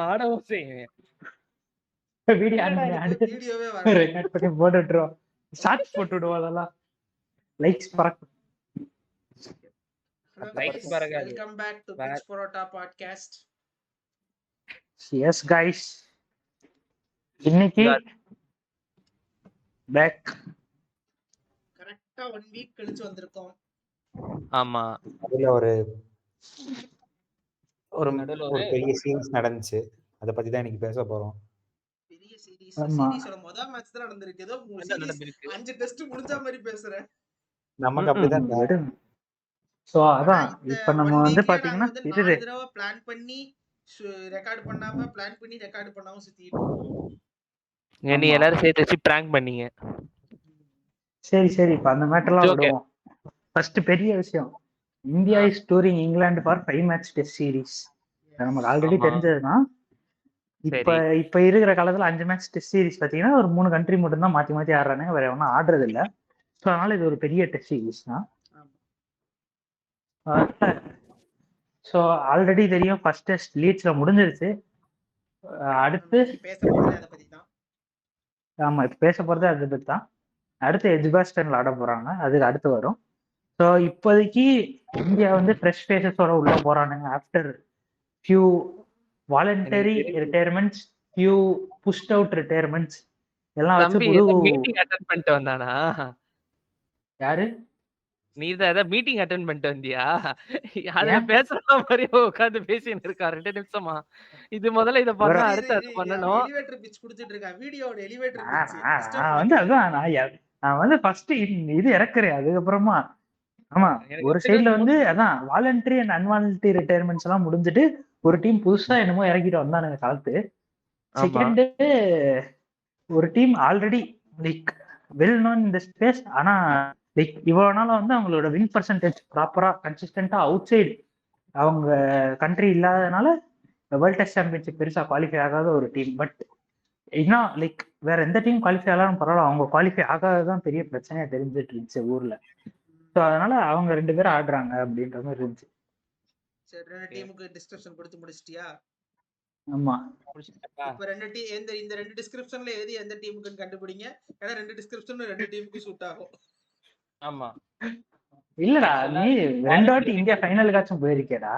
ஆடவும் செய்வேன். Video on பண்ணி ஆடு வீடியோவே வர ரெக்கார்ட் பண்ணி போட்டுட்டுருவோம். ஷார்ட்ஸ் போட்டு விடுவோம். அதெல்லாம் லைக்ஸ் பறக்கும். Hello Likes guys, பறக்காது. welcome back to Pitch Porota podcast. S guys, இன்னைக்கு பேக் கரெக்டா 1 வீக் கழிச்சு வந்திருக்கோம். ஆமா, அதுல ஒரு நடுவுல ஒரு பெரிய சீன்ஸ் நடந்துச்சு. அத பத்தி தான் இன்னைக்கு பேச போறோம். பெரிய சீரிஸ் ஆமா. சீரிஸோட முதல் மேட்ச் தான் நடந்திருக்கு. ஏதோ நடந்திருக்கு. 5 டெஸ்ட் முடிஞ்ச மாதிரி பேசுறேன். நமக்கு அப்படிதான் விடுங்க. சோ அதான் இப்ப நம்ம வந்து பாத்தீங்கன்னா 4 தடவை பிளான் பண்ணி ரெக்கார்ட் பண்ணாம பிளான் பண்ணி ரெக்கார்ட் பண்ணாம சுத்திட்டு இருக்கோம். நீ எல்லாரும் சேர்த்து வச்சு பிராங்க் பண்ணீங்க. சரி இப்ப அந்த மேட்டர்லாம் Okay. விடுவோம். ஃபர்ஸ்ட் பெரிய விஷயம், India is touring England for 5 match test series. நமக்கு ஆல்ரெடி ஆமா. தெரிஞ்சதுதான். இப்ப இருக்கிற காலத்துல 5 மேட்ச் டெஸ்ட் சீரிஸ் பாத்தீங்கன்னா ஒரு 3 கண்ட்ரி மட்டும் தான் மாத்தி மாத்தி ஆடுறாங்க, வேற ஒன்னும் ஆடுறது இல்ல. ஸோ அதனால இது ஒரு பெரிய டெஸ்ட் சீரிஸ் தான். ஸோ ஆல்ரெடி தெரியும் ஃபர்ஸ்ட் டெஸ்ட் லீட்ஸ்ல முடிஞ்சிருச்சு. அடுத்து பேச போறது அத பத்தி தான். ஆமா, இப்ப பேச போறது அதை பத்தி தான். அடுத்து எஜ்பாஸ்டன்ல ஆட போறாங்க, அதுக்கு அடுத்து வரும். ஸோ இப்போதைக்கு இந்தியா வந்து ஃப்ரெஷ் ஃபேஸஸோட உள்ள போறானுங்க. After few voluntary retirements, few pushed out retirements எல்லாம் வச்சு தம்பி புது மீட்டிங் அட்டெண்ட் பண்ணிட்டு வந்தானா? யாரு நீ தான் ஏதாவது மீட்டிங் அட்டெண்ட் பண்ணிட்டு வந்தியா? அதுல பேசுற மாதிரியே உட்கார்ந்து பேசிட்டு இருக்கா 2 நிமிஷமா. இது முதல்ல இத பண்ணா அடுத்து அது பண்ணணும். எலிவேட்டர் பிட்ச் கொடுத்துட்டு இருக்கா. வீடியோவோட எலிவேட்டர் நான் வந்து அதான் நான் வந்து ஃபர்ஸ்ட் இது இறக்குறேன். அதுக்கப்புறமா ஆமா ஒரு சைட்ல வந்து அதான் வாலண்டரி அண்ட் அன்வாலண்டரி ரிட்டையர்மெண்ட்ஸ் எல்லாம் முடிஞ்சிட்டு ஒரு டீம் புதுசா என்னமோ இறக்கிட்டு வந்தானுங்க காலத்து. செகண்ட் ஒரு team already like well known இந்த ஸ்பேஸ், ஆனா லைக் இவ்வளவு நாள வந்து அவங்களோட வின் பர்சன்டேஜ் ப்ராப்பரா கன்சிஸ்டன்டா அவுட் சைடு அவங்க கண்ட்ரி இல்லாதனால வேர்ல்ட் டெஸ்ட் சாம்பியன்ஷிப் பெருசா குவாலிஃபை ஆகாத ஒரு டீம். பட் இன்னும் லைக் வேற எந்த டீம் குவாலிஃபை ஆகலாம் பரவாயில்ல, அவங்க குவாலிஃபை ஆகாததான் பெரிய பிரச்சனையா தெரிஞ்சிட்டு இருந்துச்சு ஊர்ல. ஸோ அதனால அவங்க 2 பேரும் ஆடுறாங்க அப்படின்ற மாதிரி இருந்துச்சு. சரி, 2 டீமுக்கு டிஸ்கிரிப்ஷன் கொடுத்து முடிச்சிட்டியா? ஆமா, இப்ப 2 டீம் இந்த 2 டிஸ்கிரிப்ஷன்ல எந்த டீமுக்குன்னு கண்டுபிடிங்க. ஏன்னா 2 டிஸ்கிரிப்ஷன் 2 டீமுக்கு சூட் ஆகும். ஆமா, இல்லடா நீ 2 வாட்டி இந்தியா ஃபைனலுக்காச்சும் போயிருக்கேடா,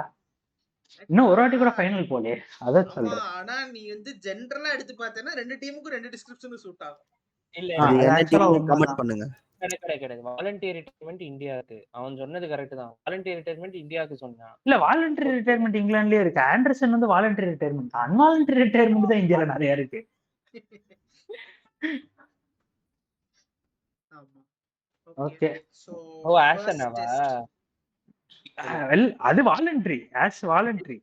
இன்னும் ஒரு வாட்டி கூட ஃபைனல் போலே. அதான் சொல்றேன். ஆனா நீ வந்து ஜெனரலா எடுத்து பார்த்தேன்னா 2 டீமுக்கும் 2 டிஸ்கிரிப்ஷனும் சூட் ஆகும். இல்ல கமெண்ட் பண்ணுங்க. கிடையாது. வாலண்டரி ரிட்டையர்மெண்ட் இந்தியாவுக்கு அவன் சொன்னது கரெக்ட் தான். வாலண்டரி ரிட்டையர்மெண்ட் இந்தியாவுக்கு சொன்னான். இல்ல வாலண்டரி ரிட்டையர்மெண்ட் இங்கிலாந்துலயே இருக்கு. ஆண்டர்சன் வந்து வாலண்டரி ரிட்டையர்மெண்ட், அன்வாலண்டரி ரிட்டையர்மெண்ட் தான் இந்தியால நிறைய இருக்கு. ஓகே, சோ ஆஷனாவா? வெல் அது வாலண்டரி, ஆஸ் வாலண்டரி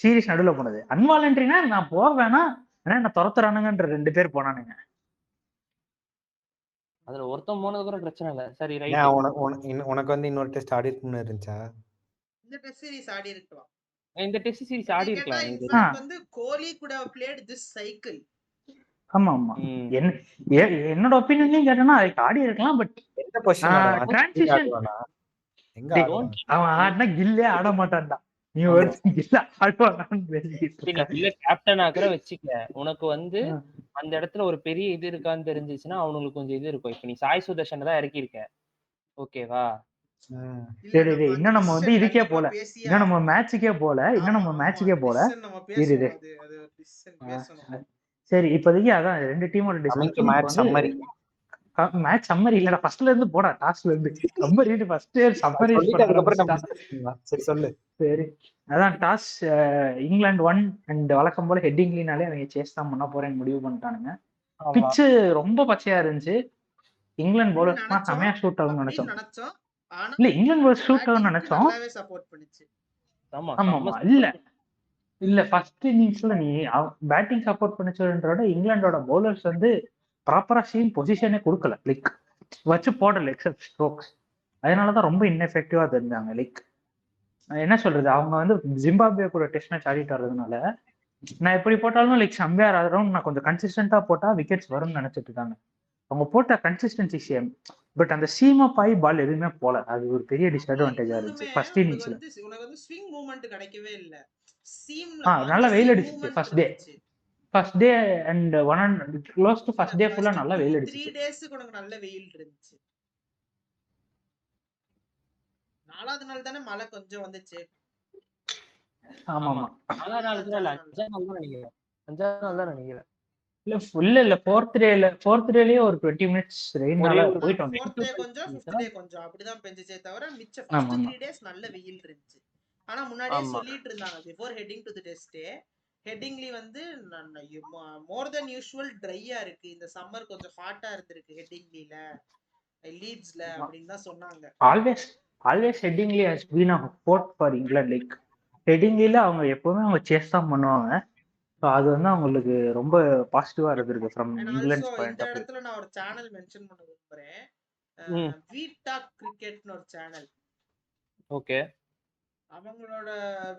சீரிஸ் நடுவுல போனது. அன்வாலண்டரினா நான் போவேனா என்ன துரத்துறானுங்கன்ற 2 பேர் போனானுங்க. அதுல ஒருத்தன் போனது கூட பிரச்சனை இல்ல. சரி ரைட். உனக்கு வந்து இன்னொரு டெஸ்ட் ஆடி இருக்குன்னு இருந்துச்சா? இந்த டெஸ்ட் சீரிஸ் ஆடி இருக்கலாம். இந்த டெஸ்ட் சீரிஸ் ஆடி இருக்கலாம். இன்ஃபேக்ட் வந்து கோலி could have played this cycle. ஆமா என்னோட ஒபினியன் கேட்டனா அதுக்கு ஆடி இருக்கலாம். பட் எந்த பொசிஷன் ட்ரான்சிஷன் எங்க அவன் ஆடினா கில்லே ஆட மாட்டான்டா. நீ ஒரு கில்ல ஆடுவானான்னு இல்ல கேப்டன் ஆக்குற வச்சுக்க. உனக்கு வந்து அந்த இடத்துல ஒரு பெரிய இது இருக்கான்னு தெரிஞ்சிச்சுன்னா அவனுக்கு கொஞ்சம் இது இருக்கும். இப்ப நீ சாய் சுதர்ஷன் தான் இறக்கியிருக்க, ஓகேவா? சரி இன்னும் நம்ம வந்து இதுக்கே போல, இன்னும் நம்ம மேட்சுக்கே போல சரி இப்போதைக்கு அதான் 2 டீமோட டிஸ்கஷன். மேட்ச் சம்மரி இல்லடா, ஃபர்ஸ்ட்ல இருந்து போடா, டாஸ்ல இருந்து சம்மரி ஃபர்ஸ்ட் சம்மரைஸ் பண்ணலாம். சரி சொல்லு. சரி அதான் டாஸ் இங்கிலாந்து 1 அண்ட் வழக்கம் போல ஹெட்டிங்லினாலே அவங்க சேஸ் தான் பண்ண போறேன்னு முடிவு பண்ணிட்டானுங்க. பிட்ச் ரொம்ப பச்சையா இருந்துச்சு. இங்கிலாந்து பவுலர்ஸ்லாம் செமையா ஷூட் ஆகும்னு நினைச்சோம். இல்ல இங்கிலாந்து பவுலர் ஷூட் ஆகும்னு நினைச்சோம். ஆமா இல்ல ஃபர்ஸ்ட் இன்னிங்ஸ்ல நீ பேட்டிங் சப்போர்ட் பண்ணிச்சோன்றோட இங்கிலாண்டோட பவுலர்ஸ் வந்து ப்ராப்பரா சீம் பொசிஷனே கொடுக்கல, லைக் வச்சு போடல எக்ஸப்ட் ஸ்ட்ரோக்ஸ். அதனாலதான் ரொம்ப இன்எஃபெக்டிவா தெரிஞ்சாங்க. லைக் என்ன சொல்றது, அவங்க வந்து ஜிம்பாப்வே கூட டெஸ்ட் மேட்ச் ஆடிட்டு வர்றதுனால நான் எப்படி போட்டாலும் லைக் சம்வேர் அரௌண்ட் நான் கொஞ்சம் கன்சிஸ்டன்டா போட்டா விக்கெட்ஸ் வரும்னு நினைச்சிட்டு இருக்காங்க. அவங்க போட்ட கன்சிஸ்டன்சி சேம், பட் அந்த சீம் அப் ஆகி பால் எதுவுமே போல. அது ஒரு பெரிய டிஸ்அட்வான்டேஜா இருந்துச்சு ஃபர்ஸ்ட் இன்னிங்ஸ்ல. உனக்கு வந்து ஸ்விங் மூவ்மெண்ட் கிடைக்கவே இல்ல. நல்லா வெயில் அடிச்சிச்சு first day and close to first day ஃபுல்லா நல்லா வெயில் 3 அடிச்சிச்சு. டேஸ்க்கு உனக்கு நல்ல வெயில் இருந்துச்சு. 4வது நாள் தானே மழை கொஞ்சம் வந்துச்சு. ஆமா 4 நாள் கூட இல்ல, 5 நாள் தான் நினைக்கிறேன். 5 நாள் தான் நினைக்கிறேன். இல்ல ஃபோர்த் டேலயே ஒரு 20 மினிட்ஸ் ரெயினால போயிட்டு வந்தேன். 4th டே கொஞ்சம் 5th டே கொஞ்சம் அப்படிதான் பெஞ்சிச்சே தவிர மிச்ச ஃபர்ஸ்ட் 3 டேஸ் நல்ல வெயில் இருந்துச்சு. ஆனா முன்னாடியே சொல்லிட்டு இருந்தாங்க before heading to the test day Headingley வந்து மோர் தென் யூசுவல் ட்ரையா இருக்கு, இந்த சம்மர் கொஞ்சம் ஹாட்டா இருந்திருக்கு ஹெட்டிங்லில லீட்ஸ்ல அப்படின்னு தான் சொன்னாங்க. Always Headingley has been a port for England. Like ஹெட்டிங்லில அவங்க எப்பவுமே அவங்க சேஸ் தான் பண்ணுவாங்க. ஸோ அது வந்து அவங்களுக்கு ரொம்ப பாசிட்டிவா இருந்திருக்கு ஃப்ரம் இங்கிலாந்து பாயிண்ட் இந்த ஆஃப் வியூ. இடத்துல நான் ஒரு சேனல் மென்ஷன் பண்ண விரும்புறேன். வீடாக் கிரிக்கெட்னு ஒரு சேனல். ஓகே. அவங்களோட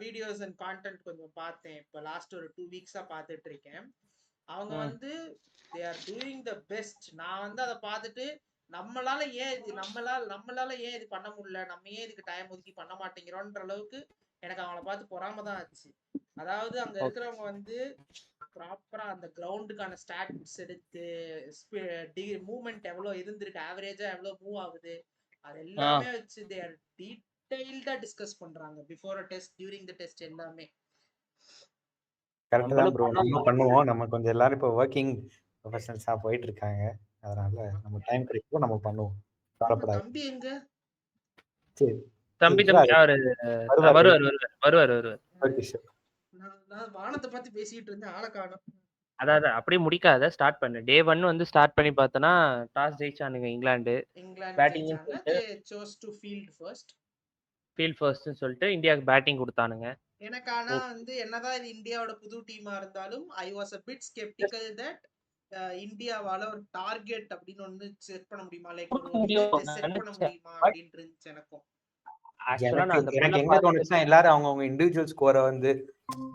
வீடியோஸ் அண்ட் கான்டென்ட் கொஞ்சம் பார்த்தேன். இப்போ லாஸ்ட் ஒரு 2 வீக்ஸா பார்த்துட்டு இருக்கேன். அவங்க வந்து they are doing the best. நான் வந்து அதை பார்த்துட்டு நம்மளால ஏன் இது பண்ண முடியல, நம்ம ஏன் இதுக்கு டைம் ஒதுக்கி பண்ண மாட்டேங்கிறோன்ற அளவுக்கு எனக்கு அவங்கள பார்த்து பொறாம தான் ஆச்சு. அதாவது அங்க இருக்கிறவங்க வந்து ப்ராப்பரா அந்த கிரவுண்டுக்கான ஸ்டாட்ஸ் எடுத்து மூவ்மெண்ட் எவ்வளவு இருந்திருக்கு, ஆவரேஜா எவ்வளவு மூவ் ஆகுது, அது எல்லாமே வச்சு they are டீடைல்டா டிஸ்கஸ் பண்றாங்க before a test during the test எல்லாமே. கரெக்ட் தான் ப்ரோ, நம்ம பண்ணுவோம். நம்ம கொஞ்சம் எல்லாரும் இப்போ வர்க்கிங் ப்ரொஃபஷனல்ஸா போயிட்டு இருக்காங்க, அதனால நம்ம டைம் கிடைக்கும் நம்ம பண்ணுவோம். கவலைப்படாத. தம்பி எங்க? சரி தம்பி வருவார். Okay sir. நான் வானத்தை பத்தி பேசிட்டு இருந்தேன், ஆளை காணோம். அதாவது அப்படியே முடிக்காத, ஸ்டார்ட் பண்ணு. டே 1 வந்து ஸ்டார்ட் பண்ணி பார்த்தனா டாஸ் ஜெயிச்சானுங்க England. Batting chose to field ஃபர்ஸ்ட்னு சொல்லிட்டு இந்தியாவுக்கு பேட்டிங் கொடுத்தானுங்க. எனக்கு ஆனா வந்து என்னதான் இது இந்தியாவோட புது டீமா இருந்தாலும் I was a bit skeptical that இந்தியாவால ஒரு டார்கெட் அப்படின்னு ஒன்னு செட் பண்ண முடியுமா, லைக் செட் பண்ண முடியுமா அப்படின்னு இருந்துச்சு எனக்கும். எனக்கு எங்க தோணுச்சுன்னா எல்லாரும் அவங்கவுங்க இண்டிவிஜுவல் ஸ்கோரை வந்து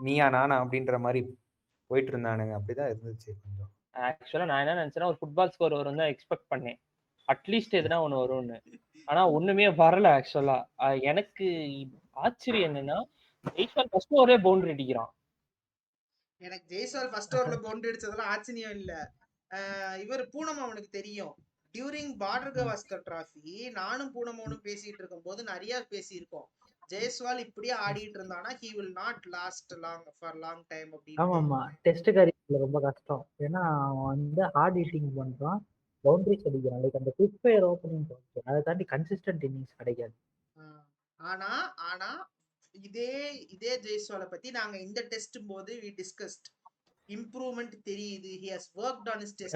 நீயா நானா அப்படின்ற மாதிரி போயிட்டு இருந்தானுங்க, அப்படிதான் இருந்துச்சு கொஞ்சம். ஆக்சுவலா நான் என்ன நினைச்சேன்னா ஒரு ஃபுட்பால் ஸ்கோர் வரும் தான் எக்ஸ்பெக்ட் பண்ணேன், அட்லீஸ்ட் எதுனா ஒன்று வரும்னு. ஆனா ஒண்ணுமே வரல. ஆக்சுவலா எனக்கு ஆச்சரியம் என்னன்னா ஜெய்ஸ்வால் ஃபர்ஸ்ட் ஓவரே பவுண்டரி அடிக்கிறான். எனக்கு ஜெய்ஸ்வால் ஃபர்ஸ்ட் ஓவர்ல பவுண்டரி அடிச்சதெல்லாம் ஆச்சரியம் இல்ல. இவர் பூனம் அவனுக்கு தெரியும். டியூரிங் பார்டர் கவாஸ்கர் டிராஃபி நானும் பூனமோனும் பேசிட்டு இருக்கும் போது நிறைய பேசியிருக்கோம். ஜெய்ஸ்வால் இப்படியே ஆடிட்டு இருந்தானா he will not last for long time அப்படின்னு. ஆமா டெஸ்ட் கரியர்ல ரொம்ப கஷ்டம். ஏன்னா அவன் வந்து ஹார்ட் ஹிட்டிங் பண்றான், பவுண்டரிஸ் அடிக்கிறான். லைக் அந்த குவிக் ஃபயர் ஓப்பனிங் அதை தாண்டி கன்சிஸ்டன்ட் இன்னிங்ஸ் கிடைக்காது. ஆனா இதே ஜெய்ஸ்வாலை பத்தி நாங்க இந்த டெஸ்ட் போது we discussed இம்ப்ரூவ்மென்ட் தெரியுது, he has worked on his test.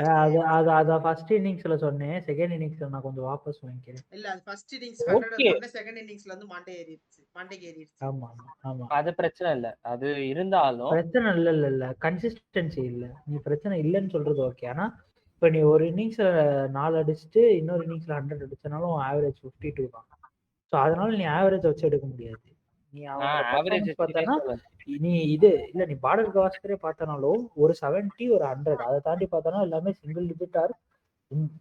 அத ஃபர்ஸ்ட் இன்னிங்ஸ்ல சொன்னேன், செகண்ட் இன்னிங்ஸ்ல நான் கொஞ்சம் வாபஸ் வாங்கிக்கிறேன். இல்ல அது ஃபர்ஸ்ட் இன்னிங்ஸ் 100 செகண்ட் இன்னிங்ஸ்ல இருந்து மண்டே ஏறிடுச்சு. ஆமா அது பிரச்சனை இல்ல, அது இருந்தாலும் பிரச்சனை இல்ல கன்சிஸ்டன்சி இல்ல. நீ பிரச்சனை இல்லன்னு சொல்றது ஓகே. ஆனா இப்ப நீ ஒரு இன்னிங்ஸ்ல 4 அடிச்சுட்டு இன்னொரு இன்னிங்ஸ்ல 100 அடிச்சனாலும் ஆவரேஜ் 52 தான். சோ அதனால நீ ஆவரேஜ் வச்சு எடுக்க முடியாது. நீ ஆவரேஜ் பார்த்தனா நீ நீ பார்டர் கவாஸ்கரே பார்த்தனாலும் ஒரு 70 ஒரு 100 அதை தாண்டி பார்த்தனா எல்லாமே சிங்கிள் டிஜிட் ஆர்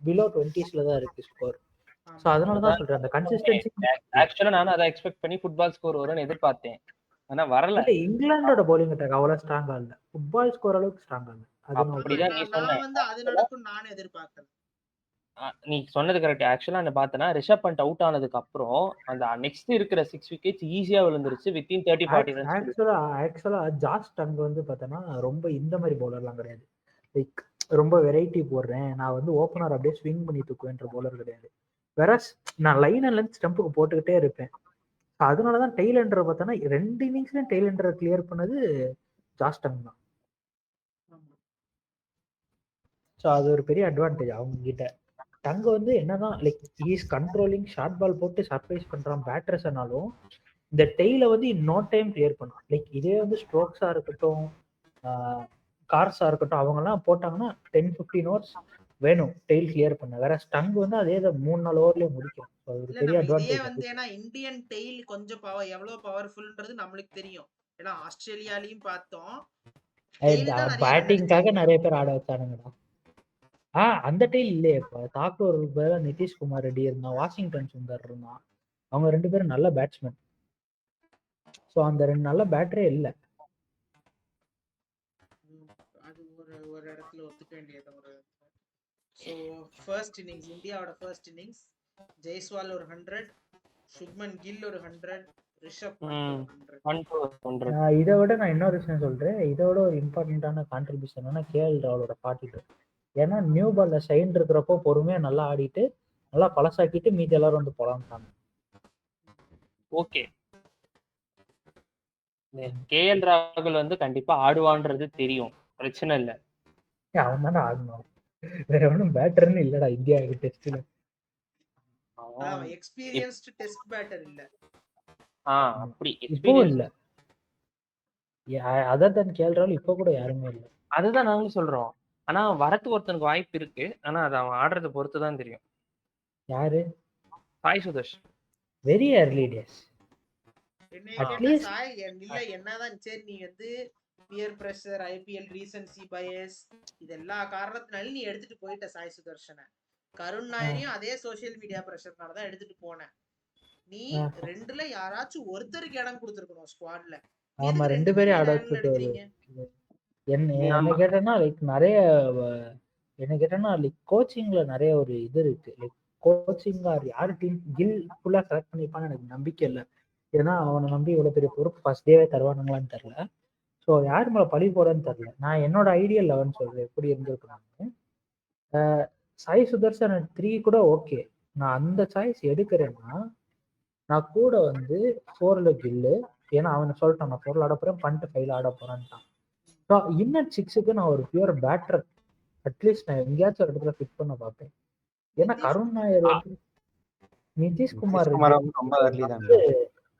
பிலோ 20ஸ்ல தான் இருக்கு ஸ்கோர். சோ அதனால தான் சொல்றேன் அந்த கன்சிஸ்டன்சி. ஆக்சுவலா நான் அதை எக்ஸ்பெக்ட் பண்ணி ஃபுட்பால் ஸ்கோர் வரும்னு எதிர்பார்த்தேன், ஆனா வரல. இங்கிலாந்தோட பவுலிங் அட்டாக் அவ்வளவு ஸ்ட்ராங்கா இல்ல, ஃபுட்பால் ஸ்கோர் அளவுக்கு ஸ்ட்ராங்கா இல்ல. அப்படிதான் நீ சொன்ன. நான் வந்து அது நடக்கும் நான் எதிர்பார்க்கல. நீ சொன்னது கரெக்ட். ஆக்சுவலா நான் பார்த்தனா ரிஷப் பண்ட் அவுட் ஆனதுக்கு அப்புறம் அந்த நெக்ஸ்ட் இருக்கிற 6 விக்கெட்ஸ் ஈஸியா விழுந்துருச்சு வித்தின் 30-40 ரன்ஸ். ஆக்சுவலா ஜாஸ் டங் வந்து பார்த்தனா ரொம்ப இந்த மாதிரி பவுலர்லாம் கிடையாது. லைக் ரொம்ப வெரைட்டி போடுறேன் நான் வந்து ஓப்பனர் அப்படியே ஸ்விங் பண்ணி தூக்குவேன்ற பவுலர் கிடையாது. வேற நான் லைன் அண்ட் லென்த் ஸ்டம்புக்கு போட்டுக்கிட்டே இருப்பேன். அதனாலதான் டெய்லண்டரை பார்த்தோன்னா 2 இன்னிங்ஸ்லயும் டெய்லண்டரை கிளியர் பண்ணது ஜாஸ் டங் தான். ஸோ அது ஒரு பெரிய அட்வான்டேஜ் அவங்க கிட்ட. டங் வந்து என்னதான் like is controlling short ball போட்டு சர்ப்ரைஸ் பண்றான் பேட்டர்ஸ்னாலும் இந்த டெய்ல வந்து நோ டைம் கிளியர் பண்ணும். லைக் இதே வந்து ஸ்ட்ரோக்ஸா இருக்கட்டும் கார்ஸா இருக்கட்டும் அவங்க எல்லாம் போட்டாங்கன்னா 10-15 ஓவர்ஸ் வேணும் டெய்ல் கிளியர் பண்ண. வேற ஸ்டங் வந்து அதே 3-4 ஓவர்லயே முடிக்கும். ஒரு பெரிய அட்வான்டேஜ் வந்து. ஏன்னா இந்தியன் டெய்ல் கொஞ்சம் எவ்வளவு பவர்ஃபுல்ன்றது நம்மளுக்கு தெரியும். ஏன்னா ஆஸ்திரேலியாலையும் பார்த்தோம் பேட்டிங்காக நிறைய பேர் ஆட வச்சானுங்கடா. அந்த டெய்ல் இல்லையே. இப்ப தாக்கூர் பதிலா நிதிஷ்குமார் ரெட்டி இருந்தான், வாஷிங்டன் சுந்தர் இருந்தான். அவங்க 2 பேரும் நல்ல பேட்ஸ்மேன். ஸோ அந்த 2 நல்ல பேட்டரே இல்லை. அது ஒரு இடத்துல ஒத்துக்க வேண்டியது ஒரு. ஸோ ஃபர்ஸ்ட் இன்னிங்ஸ், இந்தியாவோட ஃபர்ஸ்ட் இன்னிங்ஸ் ஜெய்ஸ்வால் ஒரு 100, சுப்மன் கில் ஒரு 100, ரிஷப் பண்ட் ஒரு 100. இதை விட நான் இன்னொரு விஷயம் சொல்றேன். இதோட ஒரு இம்பார்ட்டன்டான கான்ட்ரிபியூஷன் என்னன்னா கேஎல் ராகுலோட 42. ஏன்னா நியூ பால்ல ஷைன் இருக்கிறப்போ பொறுமையா நல்லா ஆடிட்டு நல்லா பழசாக்கிட்டு மீதி எல்லாரும் வந்து போலாம்ட்டாங்க. ஓகே, கேஎல் ராகுல் வந்து கண்டிப்பா ஆடுவான்றது தெரியும், பிரச்சனை இல்ல. அவன் தானே ஆடணும், வேற ஒன்றும் பேட்டர்னு இல்லடா இந்தியாவுக்கு டெஸ்ட்ல. எக்ஸ்பீரியன்ஸ்டு டெஸ்ட் பேட்டர் இல்ல. அப்படி இப்போ இல்ல, அதர் தன் கேஎல் ராகுல் இப்போ கூட யாருமே இல்ல. அதுதான் நாங்க சொல்றோம். ஆனா வரத்துக்கு ஒருத்தனுக்கு வாய்ப்பு இருக்கு, ஆனா அது அவன் ஆடுறத பொறுத்து தான் தெரியும். யாரு? Sai Sudharsan. Very early days. என்னதான் சரி, நீ வந்து peer pressure, IPL recency bias, இது எல்லா காரணத்தினாலும் நீ எடுத்துட்டு போயிட்ட சாய் சுதர்ஷனை. கருண் நாயரையும் அதே சோசியல் மீடியா பிரஷர்னால தான் எடுத்துட்டு போனேன். நீ ரெண்டுல யாராச்சும் ஒருத்தருக்கு இடம் கொடுத்துருக்கணும் ஸ்குவாட்ல. ஆமா, ரெண்டு பேரும் ஆட வச்சுட்டு என்ன கேட்டேன்னா லைக் நிறைய என்ன கேட்டேன்னா லைக் கோச்சிங்ல நிறைய ஒரு இது இருக்கு. லைக் கோச்சிங் யாரு டீம் கில் ஃபுல்லா செலக்ட் பண்ணிப்பான்னு எனக்கு நம்பிக்கை இல்லை. ஏன்னா அவனை நம்பி இவ்வளவு பெரிய பொறுப்பு ஃபர்ஸ்ட் டேவே தருவானுங்களான்னு தெரியல. ஸோ யார் மேல பழி போடன்னு தெரியல. நான் என்னோட ஐடியல் 11 சொல்றேன் எப்படி இருந்திருக்காங்க. சாய் சுதர்சன் 3 கூட ஓகே, நான் அந்த சாய்ஸ் எடுக்கிறேன்னா நான் கூட வந்து 4ல கில்லு, ஏன்னா அவனை சொல்லிட்டான் நான் 4ல ஆட போறேன், பண்ணிட்டு 5ல ஆட போறான்ட்டான். ஸோ இன்னர் 6க்கு நான் ஒரு பியூர் பேட்டர் அட்லீஸ்ட் நான் எங்கேயாச்சும் ஒரு இடத்துல ஃபிட் பண்ண பார்ப்பேன். ஏன்னா கருண் நாயர் வந்து நிதிஷ்குமார்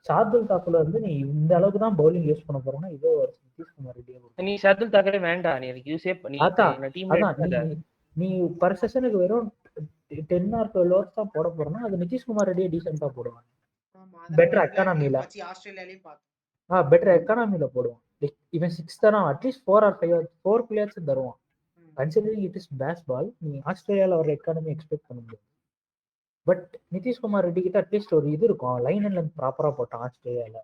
ஷார்துல் தாக்கூர் வந்து நீ இந்த அளவுக்கு தான் பவுலிங் யூஸ் பண்ண போறேன்னா இதோ ஒரு நிதிஷ்குமார் ரெட்டியே நீ ஷார்துல் தாக்கூரே வேண்டாம், நீ எனக்கு யூஸே பண்ணி நீ பர் செஷனுக்கு வெறும் 10 or 12 ஓவர்ஸ் தான் போட போறேன்னா அது நிதிஷ்குமார் ரெட்டியே டீசெண்டா போடுவான். பெட்டர் எக்கானமில பெட்டர் எக்கானமில போடுவான். இவன் 6 தானே, அட்லீஸ்ட் 4 or 4 பிளேயர்ஸ் தருவான். கன்சிடரிங் இட் இஸ் பேஸ்பால், நீ ஆஸ்திரேலியால ஒரு எக்கானமி எக்ஸ்பெக்ட் பண்ண முடியாது. பட் நிதிஷ்குமார் ரெட்டி கிட்ட அட்லீஸ்ட் ஒரு இது இருக்கும், லைன் அண்ட் லென்த் ப்ராப்பரா போட்டான் ஆஸ்திரேலியால.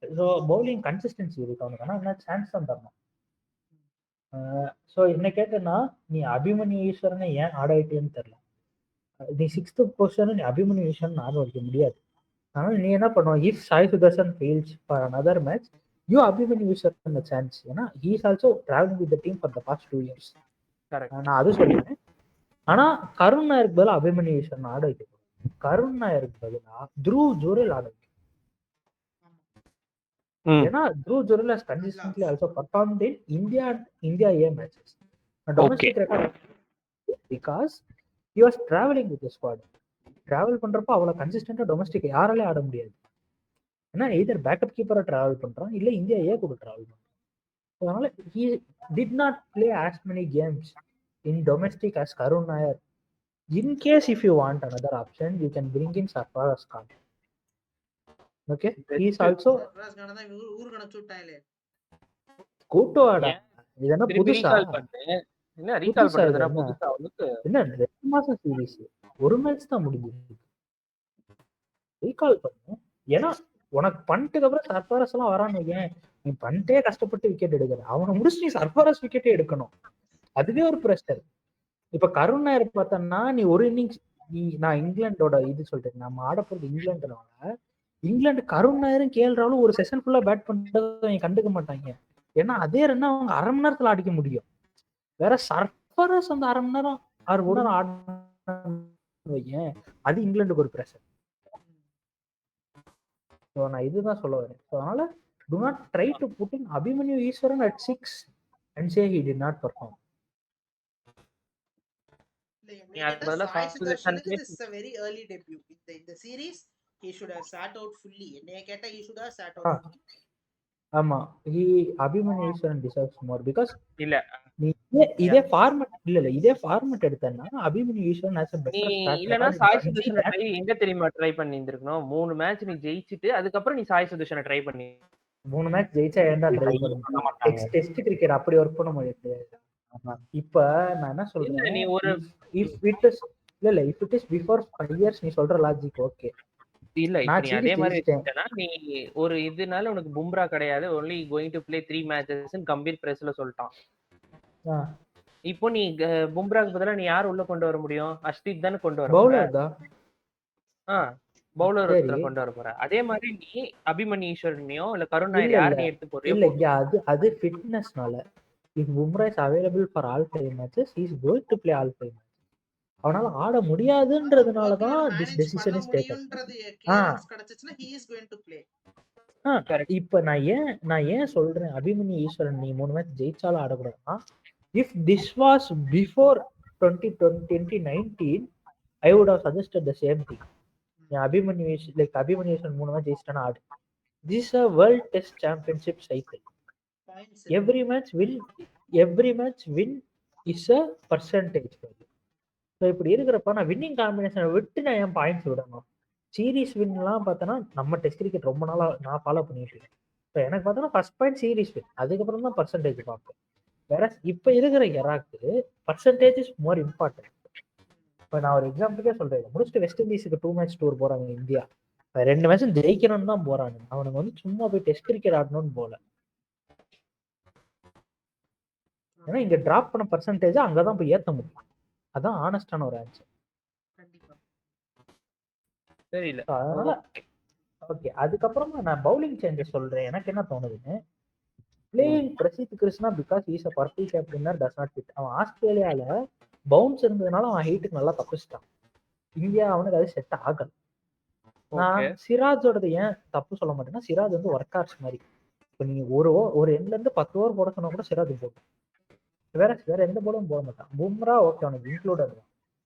ஸோ பவுலிங் கன்சிஸ்டன்சி இருக்கு அவனுக்கு, ஆனால் என்ன சான்ஸ் தான் தரணும். ஸோ என்ன கேட்டேன்னா நீ அபிமன்யு ஈஸ்வரனை ஏன் ஆட வைக்கலன்னு தெரியல. நீ 6th பொசிஷன் நீ அபிமன்யு ஈஸ்வரன் ஆட வைக்க முடியாது. அதனால நீ என்ன பண்ணுவோம், if Sai Sudharsan fails for another match, you Abhimanyu Easwaran chance. ஏன்னா he is also traveling with the team for the past 2 years. நான் அது சொல்லுவேன். ஆனா கருண் நாயருக்கு பதிலாக அபிமன்யு ஈஸ்வரன் ஆட வைக்கணும். கருண் நாயருக்கு பதிலாக த்ருவ் ஜுரேல் ஆட வைக்கணும். ஏன்னா Dhruv Jurel has consistently also performed in India A matches. Domestic record because he was traveling with the squad. Travel பண்றப்போ அவ்வளவு கன்சிஸ்டன்டா டொமஸ்டிக் யாராலே ஆட முடியாது. ஏன்னா எய்தர் பேக்கப் கீப்பரா டிராவல் பண்றான் இல்ல இந்தியா ஏ கூட டிராவல் பண்றான். அதனால he did not play as many games in domestic as Karun Nair. In case if you want another option, you can bring in Sarfaraz Khan. Okay, he is also கூட்டோடா. இதென்ன புதுசா என்ன recall பண்றதுனா புதுசா அவனுக்கு என்ன 2 மாசம் series 1 match தான் முடிஞ்சிருக்கு. Recall பண்ணு. ஏன்னா உனக்கு பண்ணிட்டுக்கு அப்புறம் சர்ஃபராஸ் எல்லாம் வரான்னு வைக்கேன், நீ பண்ணிட்டே கஷ்டப்பட்டு விக்கெட் எடுக்கிற, அவனை முடிச்சு நீ சர்ஃபராஸ் விக்கெட்டே எடுக்கணும். அதுவே ஒரு பிரஷர். இப்ப கருண் நாயர் பார்த்தோம்னா நீ ஒரு இன்னிங்ஸ் நான் இங்கிலாண்டோட இது சொல்றேன், நம்ம ஆட போறது இங்கிலாந்துனால இங்கிலாந்து கருண் நாயரும் கேஎல் ராகுலும் ஒரு செஷன் ஃபுல்லா பேட் பண்றதை அவங்க கண்டுக்க மாட்டாங்க. ஏன்னா அதே ரன் அவங்க அரை மணி நேரத்துல அடிக்க முடியும். வேற சர்ஃபராஸ் அந்த அரை மணி நேரம் 6 ஓவர் ஆடுவேன், அது இங்கிலாந்துக்கு ஒரு பிரஷர். ஸோ நான் இதுதான் சொல்ல வரேன். ஸோ அதனால do not try to put in Abhimanyu Easwaran at 6 and say he did not perform. This is a very early debut in the series. He should have sat out fully. என்னைய கேட்டா he should have sat out. ஆமா, Abhimanyu Easwaran deserves more because இல்ல நீ இதே format எடுத்தேன்னா அபிமன்யு ஈஸ்வரன் has a better start. இல்லனா Sai சுதர்ஷனை try எங்க தெரியுமா ட்ரை பண்ணி இருந்திருக்கணும். 3 மேட்ச் நீ ஜெயிச்சிட்டு அதுக்கப்புறம் நீ சாய் சுதர்ஷனை ட்ரை பண்ணி 3 மேட்ச் ஜெயிச்சா ஏன்டா ட்ரை பண்ண மாட்டாங்க. டெஸ்ட் கிரிக்கெட் அப்படி வர்க் பண்ண முடியாது. இப்ப நான் என்ன சொல்றேன், நீ ஒரு if it is before 5 years நீ சொல்ற லாஜிக் ஓகே. இல்ல இப்ப நான் நீ சீரிஸ் அதே மாதிரி ஜெயிச்சிட்டேன். வச்சுக்கிட்டனா நீ ஒரு இதனால உனக்கு பும்ரா கிடையாது, only going to play 3 matches Gambhir பிரஸ்ல சொல்லிட்டான். ஆ, இப்போ நீ பும்ராக்கு பதிலா நீ யார் உள்ள கொண்டு வர முடியும்? அஷ்தீப் தானே கொண்டு வர போற. பவுலர் தான். பவுலர் சரி ஒருத்தரை கொண்டு வர போற. அதே மாதிரி நீ அபிமன்யு ஈஸ்வரனையோ இல்ல கருண் இல்ல நாயர் இல்ல யார் நீ எடுத்து போறியோ இல்ல போட்டு. இங்க அது ஃபிட்னஸ்னால. If Bumrah is available for all 5 matches he is going to play all 5 matches. அவனால ஆட முடியாதுன்றதுனால தான் திஸ் மேனேஜ் பண்ண டெசிஷன் இஸ் டேக்கன். முடியும்ன்றது கிளியரன்ஸ் கிடைச்சுச்சுனா he is going to play. Correct. இப்ப நான் ஏன் சொல்றேன் அபிமன்யு ஈஸ்வரன் நீ 3 மேட்ச் ஜெயிச்சாலும் ஆடக்கூடாதுன்னா, if this was before 2019 I would have suggested the same thing. Abhimanyu Easwaran 3 match ஜெயிச்சிட்டானா ஆடு. This is a world test championship cycle. every match win is a percentage. So இப்படி இருக்கிறப்ப நான் வின்னிங் காம்பினேஷனை விட்டு நான் என் பாயிண்ட்ஸ் விடணும். சீரீஸ் வின்லாம் பார்த்தோன்னா நம்ம டெஸ்ட் கிரிக்கெட் ரொம்ப நாளாக நான் ஃபாலோ பண்ணிட்டு இருக்கேன். ஸோ எனக்கு பார்த்தோன்னா ஃபர்ஸ்ட் பாயிண்ட் சீரீஸ் வின், அதுக்கப்புறம் தான் பர்சன்டேஜ் பார்ப்பேன். வேற இப்போ இருக்கிற எராக்கு பர்சன்டேஜ் இஸ் மோர் இம்பார்ட்டன்ட். இப்போ நான் ஒரு எக்ஸாம்பிளுக்கே சொல்றேன், முடிச்சுட்டு வெஸ்ட் இண்டீஸுக்கு 2 மேட்ச் டூர் போறாங்க இந்தியா. 2 மேட்சும் ஜெயிக்கணும்னு தான் போறாங்க. அவனுக்கு வந்து சும்மா போய் டெஸ்ட் கிரிக்கெட் ஆடணும்னு போல. ஏன்னா இங்க டிராப் பண்ண பர்சன்டேஜ் அங்கதான் போய் ஏத்த முடியும். அதான் ஆனஸ்டான ஒரு ஆன்சர். தெரியல. அதனால ஓகே, அதுக்கப்புறமா நான் பவுலிங் சேஞ்சஸ் சொல்றேன். எனக்கு என்ன தோணுதுன்னு, playing Prasidh Krishna because is a purple cap winner does not fit. அவன் ஆஸ்திரேலியால பவுன்ஸ் இருந்ததுனால அவன் ஹைட்டுக்கு நல்லா தப்பிச்சிட்டான். இந்தியா அவனுக்கு அது செட் ஆகல. நான் சிராஜோடது ஏன் தப்பு சொல்ல மாட்டேன்னா, சிராஜ் வந்து ஒர்க் ஹார்ஸ் மாதிரி. இப்போ நீங்க ஒரு எண்ட்ல இருந்து 10 ஓவர் போட சொன்னா கூட சிராஜ் போடும். வேற எந்த போலும் போட மாட்டான். பும்ரா ஓகே அவனுக்கு included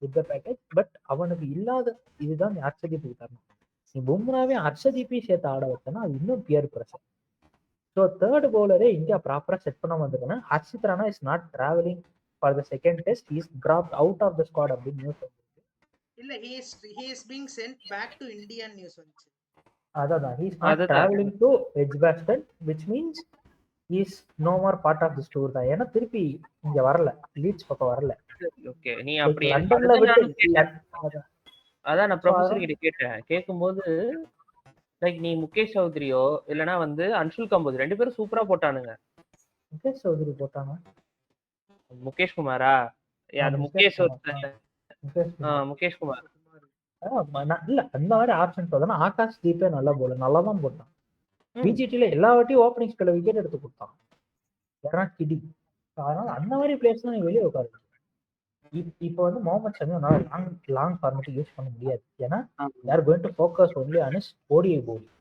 with the package, but அவனுக்கு இல்லாத இதுதான் நீ ஹர்ஷதீப்புக்கு தரணும். நீ பும்ராவே ஹர்ஷதீப்பையும் சேர்த்து ஆட வச்சனா அது இன்னும் பியர் பிரஷர். ஸோ தேர்ட் பவுலரே இந்தியா ப்ராப்பரா செட் பண்ண வந்திருக்குன்னா, Harshit Rana is not travelling for the second test, is dropped out of the squad அப்படின்னு நியூஸ் வந்து. இல்ல he is being sent back to Indian news வந்து. அதான் he is not traveling to Edgbaston, which means he is no more part of this tour தான். ஏன்னா திருப்பி இங்க வரல, லீட்ஸ் பக்கம் வரல. ஓகே, நீ அப்படி லண்டன்ல விட்டு அதான் நான் ப்ரொஃபசர் கிட்ட கேட்டேன். கேட்கும்போது லைக் நீ முகேஷ் சௌத்ரியோ இல்லனா வந்து அன்சுல் கம்போஸ் 2 பேரும் சூப்பரா போட்டானுங்க. முகேஷ் சௌத்ரி போட்டாங்க. முகேஷ் குமாரா? அது முகேஷ் குமார். இல்ல அந்த மாதிரி ஆப்ஷன் பார்த்தா ஆகாஷ் தீபே நல்லா போல நல்லா தான் போட்டான். பிஜிடில எல்லா வாட்டியும் ஓப்பனிங் ஸ்பெல்ல விக்கெட் எடுத்து கொடுத்தான். யாரா கிடி. அதனால அந்த மாதிரி பிளேயர்ஸ் தான் வெளியே உட்காரு. இப்போ வந்து Mohammed Shami long format use பண்ண முடியாது. ஏன்னா யார் going to focus only on his ODI bowling.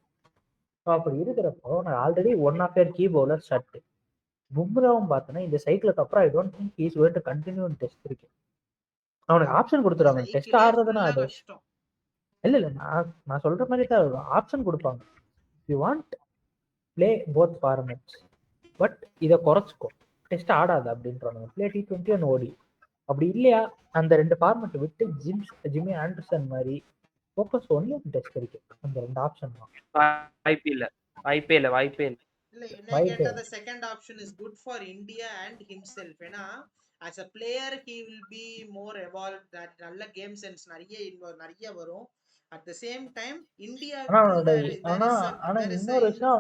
So அப்படி இருக்கிறப்போ நான் already one of your key bowler shut. பும்ராவும் பார்த்தேன்னா இந்த சைக்கிளுக்கு அப்புறம் I don't think he is going to continue in test cricket. அவனுக்கு ஆப்ஷன் கொடுத்துருவாங்க, டெஸ்ட் ஆடுறதுன்னா ஆடு. இல்ல நான் சொல்ற மாதிரி தான் ஆப்ஷன் கொடுப்பாங்க. You want play both formats, but இதை குறைச்சிக்கோ, டெஸ்ட் ஆடாது அப்படின்றாங்க. பிளே T20 அண்ட் ஓடி. அப்படி இல்லையா அந்த 2 ஃபார்மேட் விட்டு ஜிம்மி ஆண்டர்சன் மாதிரி focus only an test cricket. அந்த 2 ஆப்ஷன் தான். வாய்ப்பே இல்ல. இல்ல என்ன கேட்டா the second option is good for India and himself. ஏன்னா as a player he will be more evolved, நல்ல கேம் சென்ஸ் நிறைய வரும். at the same time India இன்னொரு விஷயம்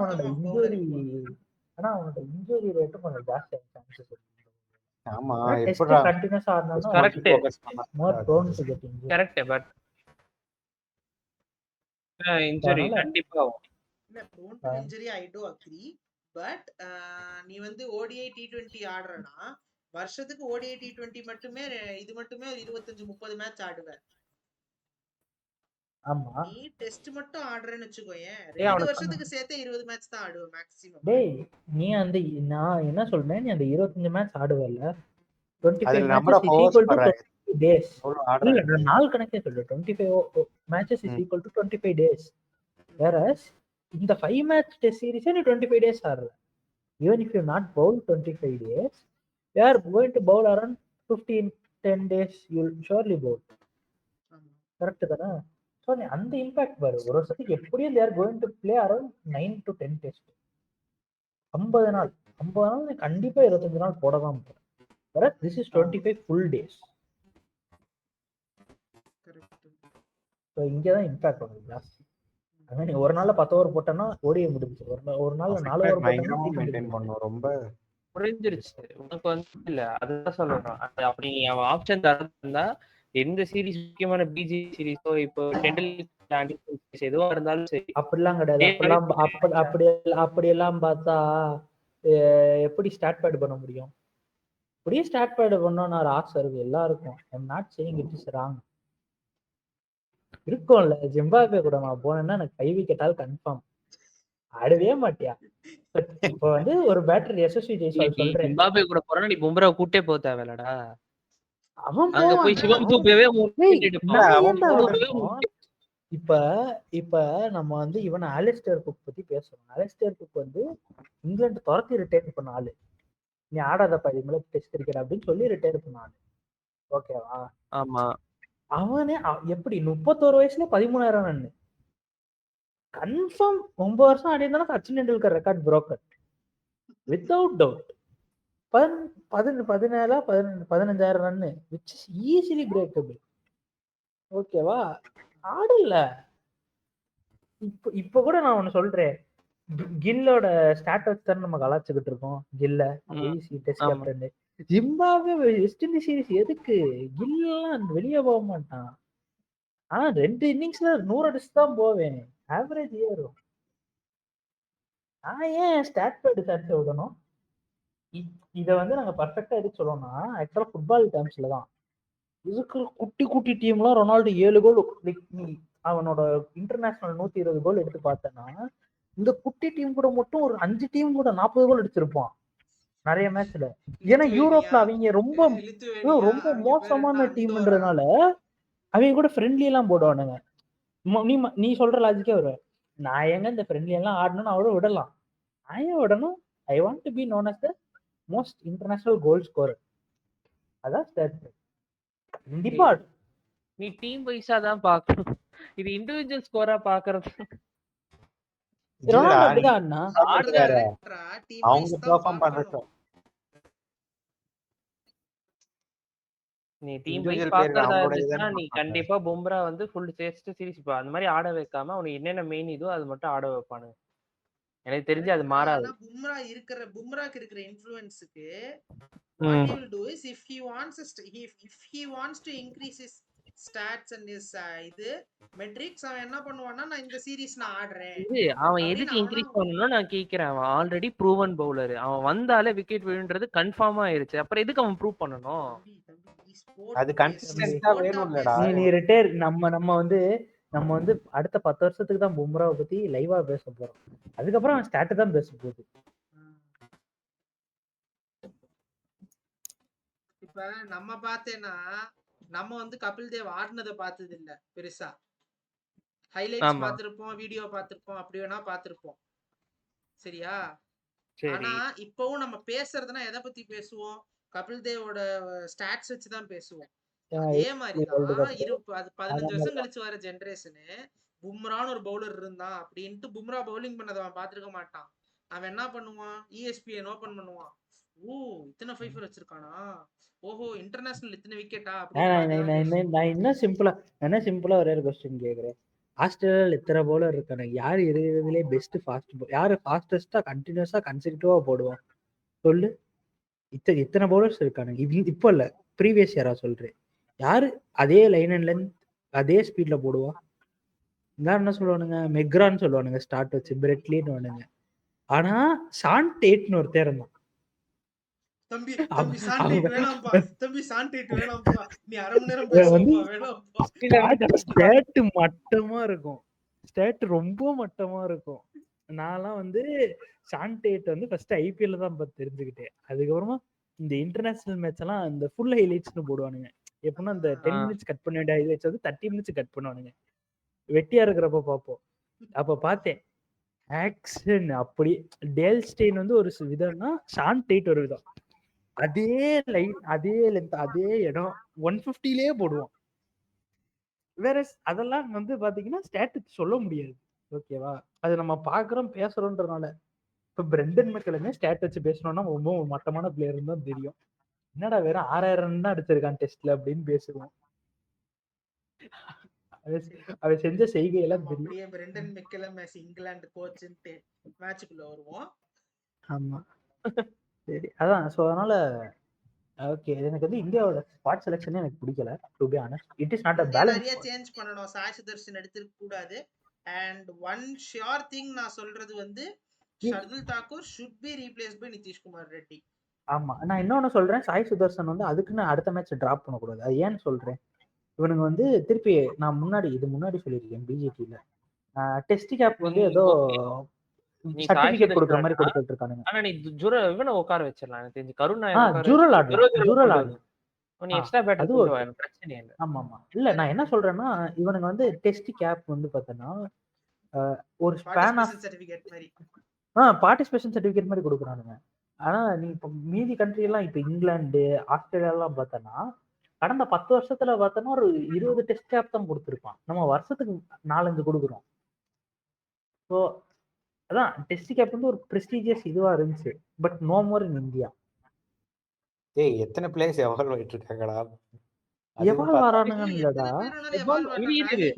அவனோட இன்ஜுரி ரேட் கொஞ்சம் ஜாஸ்தியான சான்சஸ் இருக்கு. ஆமா, டெஸ்ட் கண்டினியூஸா ஆடுனானா மோர் prone to get injured. Correct, but injury கண்டிப்பா ஆகும். இல்ல prone to injury I do agree, but நீ வந்து ODI T20 ஆடுறனா வருஷத்துக்கு ODI T20 மட்டுமே இது மட்டுமே 25-30 மேட்ச் ஆடுவ. ஆமா, நீ டெஸ்ட் மட்டும் ஆடுறேன்னு வெச்சுக்கோயேன், 2 வருஷத்துக்கு சேர்த்து 20 மேட்ச் தான் ஆடுவ மேக்ஸிமம். டேய் நீ அந்த நான் என்ன சொல்றேன், நீ அந்த 25 மேட்ச் ஆடுவல்ல, 25 number of hours per days. இல்ல நான் நாள் கணக்கே சொல்றேன். 25 matches is equal to 25 days. whereas இந்த 5 மேட்ச் டெஸ்ட் சீரிஸ் நீ 25 டேஸ் ஆடுற. even if you not bowl 25 days, you are going to bowl around 15-10 days, you will surely bowl. Correct தானே? So நீ அந்த இம்பாக்ட் பாரு. ஒரு வருஷத்துக்கு எப்படியும் they are going to play around 9 to 10 test. 50 நாள் நீ கண்டிப்பா 25 நாள் போட தான் போற. whereas this is 25 full days. So இங்கே தான் இம்பாக்ட் வரும் ஜாஸ்தி. அதான் நீ ஒரு நாள்ல 10 ஓவர் போட்டேன்னா ஓடிய முடிஞ்சு, ஒரு நாள்ல 4 ஓவர் போட்டேன்னா பயங்கரமா தீர்ந்து மெயின்டைன் முடிஞ்சு. பண்ணும் ரொம்ப. புரிஞ்சிருச்சு உனக்கு வந்து. இல்ல அதுதான் சொல்றேன். அப்படி அவன் ஆப்ஷன் தரா எந்த சீரிஸ் முக்கியமான பிஜி சீரிஸோ இப்போ டெண்டுல்கர் எதுவா இருந்தாலும் சரி அப்படிலாம் கிடையாது. அப்படியெல்லாம் பார்த்தா எப்படி ஸ்டார்ட் பேட் பண்ண முடியும்? அப்படியே ஸ்டார்ட் பேட் பண்ணோம்னு ஒரு ஆசை இருக்கு எல்லாருக்கும். I'm not saying it is wrong. இருக்கும்ல, ஜிம்பாப்வே கூட நான் போனேன்னா எனக்கு கை விக்கெட்டால் கன்ஃபார்ம். ஆடவே மாட்டியா? இப்ப வந்து ஒரு பேட்டர் எஸ்எஸ்வி ஜெய்ஸ்வால் சொல்றேன், ஜிம்பாப்வே கூட போறா, நீ பும்ரா கூட்டே போக தேவையில்லடா. அவன் அங்க போய் சிவம் தூபவே இப்ப இப்ப நம்ம வந்து இவன் அலிஸ்டர் குக் பத்தி பேசுறோம். அலிஸ்டர் குக் வந்து இங்கிலாந்து துரத்தி ரிட்டையர் பண்ண ஆளு. நீ ஆடாதப்பா இதுல டெஸ்ட் கிரிக்கெட் அப்படின்னு சொல்லி ரிட்டையர் பண்ண ஆளு. ஓகேவா? ஆமா. அவனே எப்படி 31 வயசுல 13,000 ரன் கன்ஃபார்ம். 9 வருஷம் ஆடி இருந்தாலும் Sachin Tendulkar record broker without doubt. 15,000 run which is easily breakable. ஓகேவா? ஆடல. இப்ப கூட நான் ஒண்ணு சொல்றேன், கில்லோட ஸ்டாட்டஸ் தான் நம்ம கலாச்சுக்கிட்டு இருக்கோம். கில்ல test captain. Zimbabwe west Indies series எதுக்கு? கில்லாம் வெளியே போக மாட்டான். ஆனா 2 இன்னிங்ஸ்ல 100 அடிச்சு தான் போவேன். ஆவரேஜ் ஏறும். நான் ஏன் ஸ்டாட் பேட் சாட்சி விடணும்? இதை வந்து நாங்க பர்ஃபெக்டா எதுக்கு சொல்லணும்னா, ஆக்சுவலா ஃபுட்பால் டேர்ம்ஸ்ல தான். இதுக்கு குட்டி குட்டி டீம்லாம் ரொனால்டோ 7 கோல், அவனோட இன்டர்நேஷனல் 120 கோல் எடுத்து பார்த்தேன்னா, இந்த குட்டி டீம் கூட மட்டும் ஒரு 5 டீம் கூட 40 கோல் அடிச்சிருப்பான் நிறைய மேட்ச்ல. ஏன்னா யூரோப்ல அவங்க ரொம்ப ரொம்ப மோசமான டீம்ன்றதுனால அவங்க கூட ஃப்ரெண்ட்லி எல்லாம் போடுவானுங்க. நீ சொல்ற லாஜிக்கே வரும். நான் எங்க இந்த ஃப்ரெண்ட்லி எல்லாம் ஆடணும்னு அவரோட விடலாம். நான் ஏன் விடணும்? I want to be known as the most international goal scorer. அதான் ஸ்டாட். கண்டிப்பா நீ டீம் வைஸா தான் பார்க்கணும். இது இண்டிவிஜுவல் ஸ்கோரா பாக்குறது. ரொனால்டோ அப்படிதான் அவங்க பெர்ஃபார்ம் பண்றது. நீ டீம் வைஸ் பாக்குறதா இருந்துச்சுன்னா நீ கண்டிப்பா பும்ரா வந்து ஃபுல் டெஸ்ட் சீரிஸ் அந்த மாதிரி ஆட வைக்காம அவனுக்கு என்னென்ன மெயின் இதோ அது மட்டும் ஆட வைப்பானு. எனக்கு தெரிஞ்சு அது மாறாது. பும்ராக்கு இருக்கிற இன்ஃப்ளூயன்ஸ்க்கு what he will do is if he wants to increase his stats and his இது மெட்ரிக்ஸ், அவன் என்ன பண்ணுவான்னா, நான் இந்த சீரிஸ் நான் ஆடுறேன். அவன் எதுக்கு இன்க்ரீஸ் பண்ணனும் நான் கேக்குறேன். அவன் ஆல்ரெடி ப்ரூவன் பவுலர். அவன் வந்தாலே விக்கெட் விழுன்றது கன்ஃபார்மா ஆயிருச்சு. அப்புறம் எதுக்கு அவன் ப்ரூவ் பண்ணனும்? அது கன்சிஸ்டன்ட்டா வேணும்லடா. நீ ரிட்டையர் நம்ம வந்து அடுத்த 10 வருஷத்துக்கு தான் பும்ராவை பத்தி லைவா பேச போறோம். அதுக்கப்புறம் அவன் ஸ்டாட் தான் பேச போகுது. இப்ப நம்ம பார்த்தேன்னா, நம்ம வந்து கபில் தேவ் ஆடினதை பார்த்தது இல்ல பெருசா. ஹைலைட்ஸ் பார்த்திருப்போம், வீடியோ பார்த்திருப்போம், அப்படி வேணா பார்த்திருப்போம். சரியா? ஆனா இப்பவும் நம்ம பேசுறதுன்னா எதை பத்தி பேசுவோம்? கபில் தேவோட ஸ்டாட்ஸ் வச்சு தான் பேசுவோம். அதே மாதிரிதான் அது 15 வருஷம் கழிச்சு வர ஜெனரேஷனு பும்ரான்னு ஒரு பவுலர் இருந்தான் அப்படின்ட்டு பும்ரா பவுலிங் பண்ணதை அவன் பார்த்திருக்க மாட்டான். அவன் என்ன பண்ணுவான்? ESPN ஓபன் பண்ணுவான். ஓ இத்தனை ஃபைஃபர் வச்சிருக்கானா, ஓஹோ இன்டர்நேஷனல் இத்தனை விக்கெட்டா. நான் என்ன சிம்பிளா ஒரே ஒரு क्वेश्चन கேக்குறேன். ஆஸ்திரேலியால இத்தனை பவுலர் இருக்கானே, யாரு இருக்கிறதுலே பெஸ்ட் ஃபாஸ்ட், யாரு ஃபாஸ்டஸ்டா கண்டினியூஸா கன்சிக்யூட்டிவா போடுவான் சொல்லு? இத்தனை பவுலர்ஸ் இருக்கானுங்க. இப்போ இல்ல, ப்ரீவியஸ் இயரா சொல்றேன். யாரு அதே லைன் அண்ட் லென்த் அதே ஸ்பீட்ல போடுவா? என்ன சொல்லுவானுங்க, மெக்ரான்னு சொல்லுவானுங்க ஸ்டார்ட் வச்சு, பிரெட்லின்னு வானுங்க. ஆனா ஷான் டேட்னு ஒருத்தர் இருந்தான். மட்டமா இருக்கும், ஸ்டாட் ரொம்ப மட்டமா இருக்கும். நான்லாம் வந்து ஷான் டேட் வந்து ஃபர்ஸ்ட் IPL தான் தெரிஞ்சுக்கிட்டேன். அதுக்கப்புறமா இந்த இன்டர்நேஷனல் மேட்ச் எல்லாம் இந்த ஃபுல் ஹைலைட்ஸ்னு போடுவானுங்க. எப்படின்னா இந்த 10 மினிட்ஸ் கட் பண்ண வேண்டிய ஹைலைட்ஸ் வந்து 30 மினிட்ஸ் கட் பண்ணுவானுங்க. வெட்டியா இருக்கிறப்ப பார்ப்போம். அப்ப பார்த்தேன் ஆக்ஷன் அப்படி. டேல் ஸ்டெயின் வந்து ஒரு விதம்னா ஷான் டேட் ஒரு விதம். அதே லைன் அதே லென்த் அதே இடம் 150லயே போடுவான். வேற அதெல்லாம் வந்து பாத்தீங்கன்னா ஸ்டாட்டிக் சொல்ல முடியாது. ஓகேவா? அது நம்ம பாக்குறோம் பேசுறோம்ன்றனால. இப்ப பிரெண்டன் மெக்கலமே ஸ்டாட் வச்சு பேசணும்னா ரொம்ப மட்டமான பிளேயர் தான் தெரியும். என்னடா வெறும் 6000 ரன் தான் அடிச்சிருக்கான் டெஸ்ட்ல அப்படின்னு பேசுவோம். அவன் செஞ்ச செய்கையெல்லாம் நம்ம தெரியும். அப்படியே பிரெண்டன் மெக்கலம் இங்கிலாந்து கோச்சுன்ட்டு மேட்சுக்குள்ள வருவோம். ஆமா சரி அதான். ஸோ அதனால ஓகே எனக்கு வந்து இந்தியாவோட ஸ்பாட் செலெக்ஷனே எனக்கு பிடிக்கல to be honest. It is not a India balance. நிறைய சேஞ்ச் பண்ணணும். சாய் சுதர்ஷன் எடுத்துக்க கூடாது. அண்ட் ஒன் ஷியோர் திங் நான் சொல்றது வந்து Shardul Thakur should be replaced by Nitish Kumar Reddy. ஆமா நான் இன்னொன்னு சொல்றேன், சாய் சுதர்சன் வந்து அதுக்குன்னு அடுத்த மேட்ச் டிராப் பண்ணக்கூடாது. அது ஏன்னு சொல்றேன், இவனுங்க வந்து திருப்பி நான் முன்னாடி சொல்லியிருக்கேன் பிஜேபியில டெஸ்ட் கேப் வந்து ஏதோ நீ சர்டிபிகேட் கொடுக்குற சாய் மாதிரி கொடுத்துட்டு இருக்கானுங்க. ஆனா நீ இவனை உட்கார வச்சிடலாம். எனக்கு தெரிஞ்சு கருண் ஜூரல் ஆடு நீ எக்ஸ்ட்ரா பேட்டர் அது கொண்டு வா, எனக்கு பிரச்சனை இல்லை. ஆமா ஆமா இல்ல நான் என்ன சொல்றேன்னா இவனுங்க வந்து டெஸ்ட் கேப் வந்து பார்த்தோன்னா ஒரு ஸ்பேன் ஆஃப் சர்டிபிகேட் மாதிரி பார்ட்டிசிபேஷன் சர்டிபிகேட் மாதிரி கொடுக்குறானுங்க. ஆனா நீ இப்போ மீதி கண்ட்ரி எல்லாம் இப்போ இங்கிலாந்து ஆஸ்திரேலியா எல்லாம் பார்த்தோன்னா கடந்த 10 வருஷத்துல பார்த்தோன்னா ஒரு 20 டெஸ்ட் கேப் தான் கொடுத்துருப்பான். நம்ம வருஷத்துக்கு 4-5 கொடுக்குறோம். ஸோ அதான் டெஸ்ட் கேப் வந்து ஒரு ப்ரெஸ்டீஜியஸ் இதுவா இருந்துச்சு. But no more in India. ஏய் எத்தனை பிளேயர்ஸ் எவால்வ் ஆயிட்டு இருக்காங்கடா. எவ்வளவு வரானுங்கன்னு இல்லடா.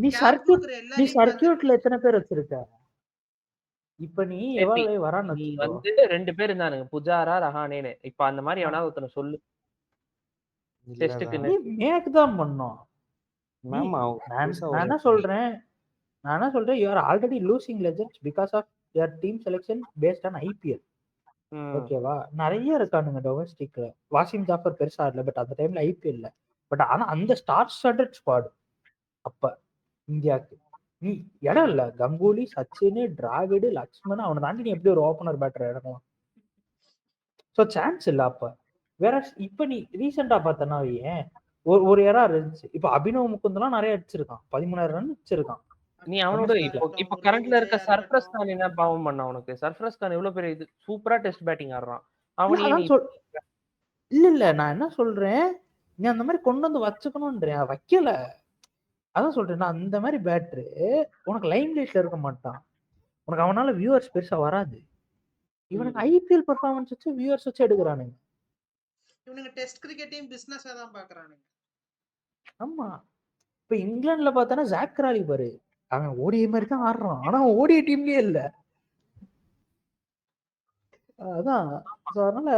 நீ சர்க்கியூட்ல எத்தனை பேர் வச்சிருக்க? இப்ப நீ எவ்வளவு வரான்னு நீ வந்து 2 பேர் இருந்தானுங்க, புஜாரா ரஹானேன்னு. இப்ப அந்த மாதிரி எவனாவது ஒருத்தனை சொல்லு டெஸ்டுக்கு. நீ மேக் தான் பண்ணோம். நான் என்ன சொல்றேன் you are already losing legends because of your team selection based on IPL. ஓகேவா? நிறைய இருக்கானுங்க டொமஸ்டிக்ல. வாசிம் ஜாஃபர் பெருசா இல்ல, பட் அந்த டைம்ல ஐபிஎல்ல. பட் ஆனா அந்த ஸ்டார் ஸ்டாண்டர்ட் ஸ்குவாட் அப்ப இந்தியாவுக்கு நீ இடம் இல்ல. கங்குலி, சச்சின், டிராவிடு, லக்ஷ்மன், அவனை தாண்டி நீ எப்படி ஒரு ஓபனர் பேட்டர் இறங்கலாம்? ஸோ சான்ஸ் இல்ல அப்ப. வேற இப்ப நீ ரீசெண்டா பார்த்தனா ஏன் ஒரு ஏரா இருந்துச்சு. இப்ப அபினவ் முகுந்தெல்லாம் நிறைய அடிச்சிருக்கான், 13,000 ரன் அடிச்சிருக்கான். நீ அவனோட இப்ப கரண்ட்ல இருக்க சர்ஃப்ரஸ் கான் என்ன பாவம் பண்ண உனக்கு? சர்ஃப்ரஸ் கான் எவ்வளவு பெரிய இது சூப்பரா டெஸ்ட் பேட்டிங் ஆடுறான். இல்ல நான் என்ன சொல்றேன், நீ அந்த மாதிரி கொண்டு வந்து வச்சுக்கணும்ன்றேன், வைக்கல. அதான் சொல்றேன், நான் அந்த மாதிரி பேட்டரு உனக்கு லைம் லைட்ல இருக்க மாட்டான். உனக்கு அவனால வியூவர்ஸ் பெருசா வராது. இவனுக்கு ஐபிஎல் பெர்ஃபார்மன்ஸ் வச்சு வியூவர்ஸ் வச்சு எடுக்கிறானுங்க. இவனுங்க டெஸ்ட் கிரிக்கெட்டையும் பிசினஸா தான் பாக்குறானுங்க. ஆமா இப்ப இங்கிலாந்துல பார்த்தனா ஜாக் கிராலி பாரு, அவன் ஓடிஐ மாதிரி தான் ஆடுறான். ஆனா அவன் ஓடிஐ டீம்லயே இல்ல. அதான் அதனால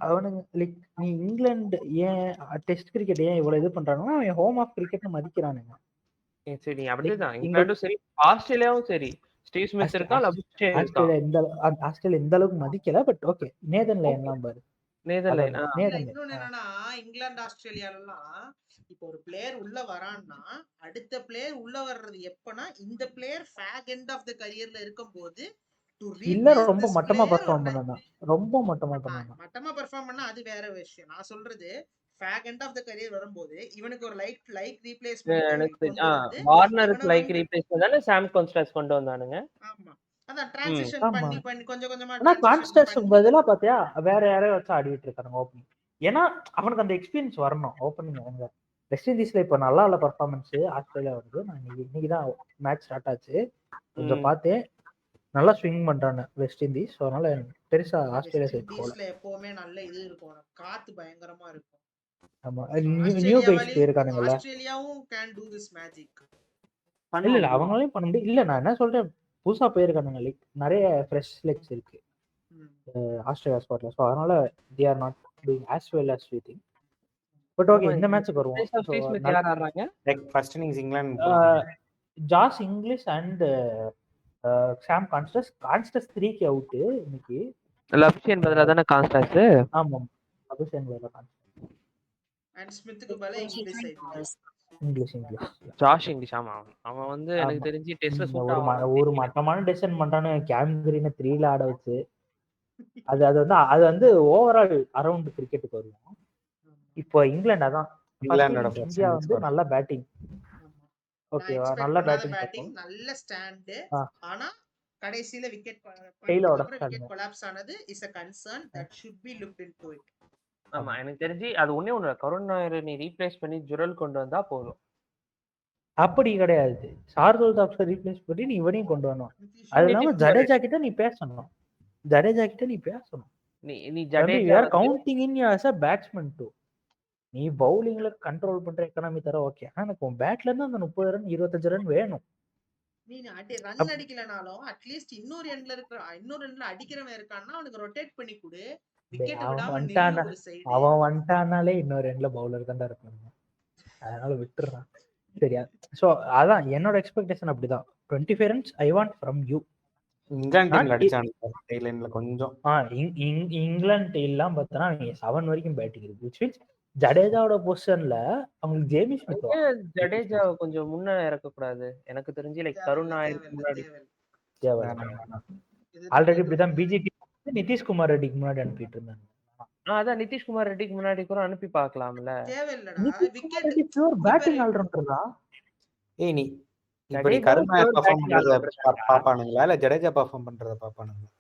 அவனுங்க லைக் நீ இங்கிலாந்து ஏன் டெஸ்ட் கிரிக்கெட் ஏன் இவ்வளவு இது பண்றாங்கன்னா அவன் ஹோம் ஆஃப் கிரிக்கெட்னு மதிக்கிறானுங்க. சரி அப்படிதான் இங்கிலாந்தும் சரி ஆஸ்திரேலியாவும் சரி. ஸ்டீவ் ஸ்மித் இருக்கா, ஆஸ்திரேலியா இந்த அளவுக்கு மதிக்கல. பட் ஓகே நேதர்லாந்து எல்லாம் பாரு. இன்னொன்னு என்னன்னா இங்கிலாந்து ஆஸ்திரேலியாலாம் இப்போ ஒரு பிளேயர் உள்ள வரான்னா அடுத்த பிளேயர் உள்ள வர்றது எப்பனா இந்த player fag end of the கரியர்ல இருக்கும்போது இல்ல ரொம்ப மட்டமா பெர்ஃபார்ம் பண்ணனும். ரொம்ப மட்டமா பண்ணா அது வேற விஷயம். நான் சொல்றது fag end of the career வரும்போது இவனுக்கு ஒரு லைக் ரீப்ளேஸ்மென்ட் வார்னருக்கு லைக் ரீப்ளேஸ்மென்ட் தான சாம் கான்ஸ்டன்ஸ் கொண்டு வந்தானுங்க. ஆமா அதான் ட்ரான்சிஷன் பண்ணி கொஞ்சம் கொஞ்சமா கான்ஸ்டன்ஸ் பதிலா பாத்தியா வேற யாரையோ வச்சு ஆடிட்டு இருக்காங்க ஓபனிங். ஏன்னா அவனுக்கு அந்த எக்ஸ்பீரியன்ஸ் வரணும் ஓபனிங். அவங்க வெஸ்ட் இண்டீஸ்ல இப்ப நல்லா இல்ல பெர்ஃபார்மன்ஸ். ஆஸ்திரேலியா வருது, நான் இன்னைக்குதான் மேட்ச் ஸ்டார்ட் ஆச்சு, கொஞ்சம் பார்த்தேன். நல்லா ஸ்விங் பண்றாங்க வெஸ்ட் இண்டீஸ். ஸோ அதனால பெருசா ஆஸ்திரேலியா சைடு போல. எப்பவுமே நல்ல இது இருக்கும், காத்து பயங்கரமா இருக்கும். ஆமா நியூ கைஸ் போயிருக்கானுங்கல்ல, ஆஸ்திரேலியாவும் கேன் டு திஸ் மேஜிக். இல்ல அவங்களாலையும் பண்ண முடியும். இல்ல நான் என்ன சொல்றேன், புதுசா போயிருக்கானுங்க, லைக் நிறைய ஃப்ரெஷ் லெக்ஸ் இருக்கு ஆஸ்திரேலியா ஸ்குவாட்ல. ஸோ அதனால they are not doing as well as we think. But okay இந்த மேட்ச்சுக்கு வருவோம். யார் ஆடுறாங்க? First innings England Josh Inglis and Sam Konstas. 3க்கு அவுட் இன்னைக்கு. லப்ஷன் பதிலா தான கான்ஸ்டன்ஸ். ஆமா அபிஷேக் பதிலா கான்ஸ்டன்ஸ் அண்ட் ஸ்மித்க்கு பதிலா இங்கிலீஷ் ஜாஷ் இங்கிலீஷ். ஆமா அவன் வந்து எனக்கு தெரிஞ்சு டெஸ்ட்ல ஒரு மட்டமான டெசிஷன் பண்றானு. கேம் கிரீனை 3ல ஆட வச்சு அது வந்து ஓவரால் அரவுண்ட் கிரிக்கெட்டுக்கு வருவோம். இப்போ இங்கிலாந்து அதான் இந்தியா வந்து நல்ல பேட்டிங். ஓகேவா, நல்ல பேட்டிங் நல்ல ஸ்டாண்ட். ஆனா கடைசில விக்கெட் கொலாப்ஸ் ஆனது is a concern that should be looked into it. ஆமா எனக்கு தெரிஞ்சு அது ஒண்ணே கருண் நாயரை நீ ரீப்ளேஸ் பண்ணி ஜுரல் கொண்டு வந்தா போதும். அப்படி கிடையாது, ஷார்துல் தாக்கூர் ரீப்ளேஸ் பண்ணி நீ இவனையும் கொண்டு வரணும். அது இல்லாம ஜடேஜா கிட்ட நீ பேசணும். நீ Jadeja counting in as a batsman too. நீ பவுலிங்ல கண்ட்ரோல் பண்ற எக்கனாமி தர ஓகே, ஆனா எனக்கு உன் பேட்ல இருந்து அந்த 30 ரன் 25 ரன் வேணும். நீ ரன் அடிக்கலனாலும் அட்லீஸ்ட் இன்னொரு எண்ட்ல அடிக்கிறவன் இருக்கான்னா அவனுக்கு ரொட்டேட் பண்ணி கொடு, விக்கெட் விடாம நில்லு ஒரு சைடு. அவன் வந்துட்டானாலே இன்னொரு எண்ட்ல பவுலர் தான்டா இருப்பாங்க, அதனால விட்டுறான். சரியா? சோ அதான் என்னோட எக்ஸ்பெக்டேஷன் அப்படிதான். 25 runs I want from you. England டீம்ல அடிச்சானுங்க டெய்லைன்ல கொஞ்சம். இங்கிலாந்து டெய்லாம் பார்த்தனா 7 வரைக்கும் பேட்டிங் இருக்கு. which means ஜடேஜாவோட பொசிஷன்ல அவங்களுக்கு ஜேமி ஸ்மித் ஜடேஜா கொஞ்சம் முன்ன இறக்க கூடாது எனக்கு தெரிஞ்சு. லைக் கருண் நாயருக்கு முன்னாடி ஆல்ரெடி இப்படிதான் பிஜேபி நிதிஷ்குமார் ரெட்டிக்கு முன்னாடி அனுப்பிட்டு இருந்தாங்க. அதான் நிதிஷ்குமார் ரெட்டிக்கு முன்னாடி கூட அனுப்பி பார்க்கலாம்ல. பேட்டிங் ஆல்ரவுண்டரா? ஏய் நீ இப்படி கருண் நாயர் பெர்ஃபார்ம் பண்றத பாப்பானுங்களா இல்ல ஜடேஜா பெர்ஃபார்ம் பண்றத பாப்பானுங்களா?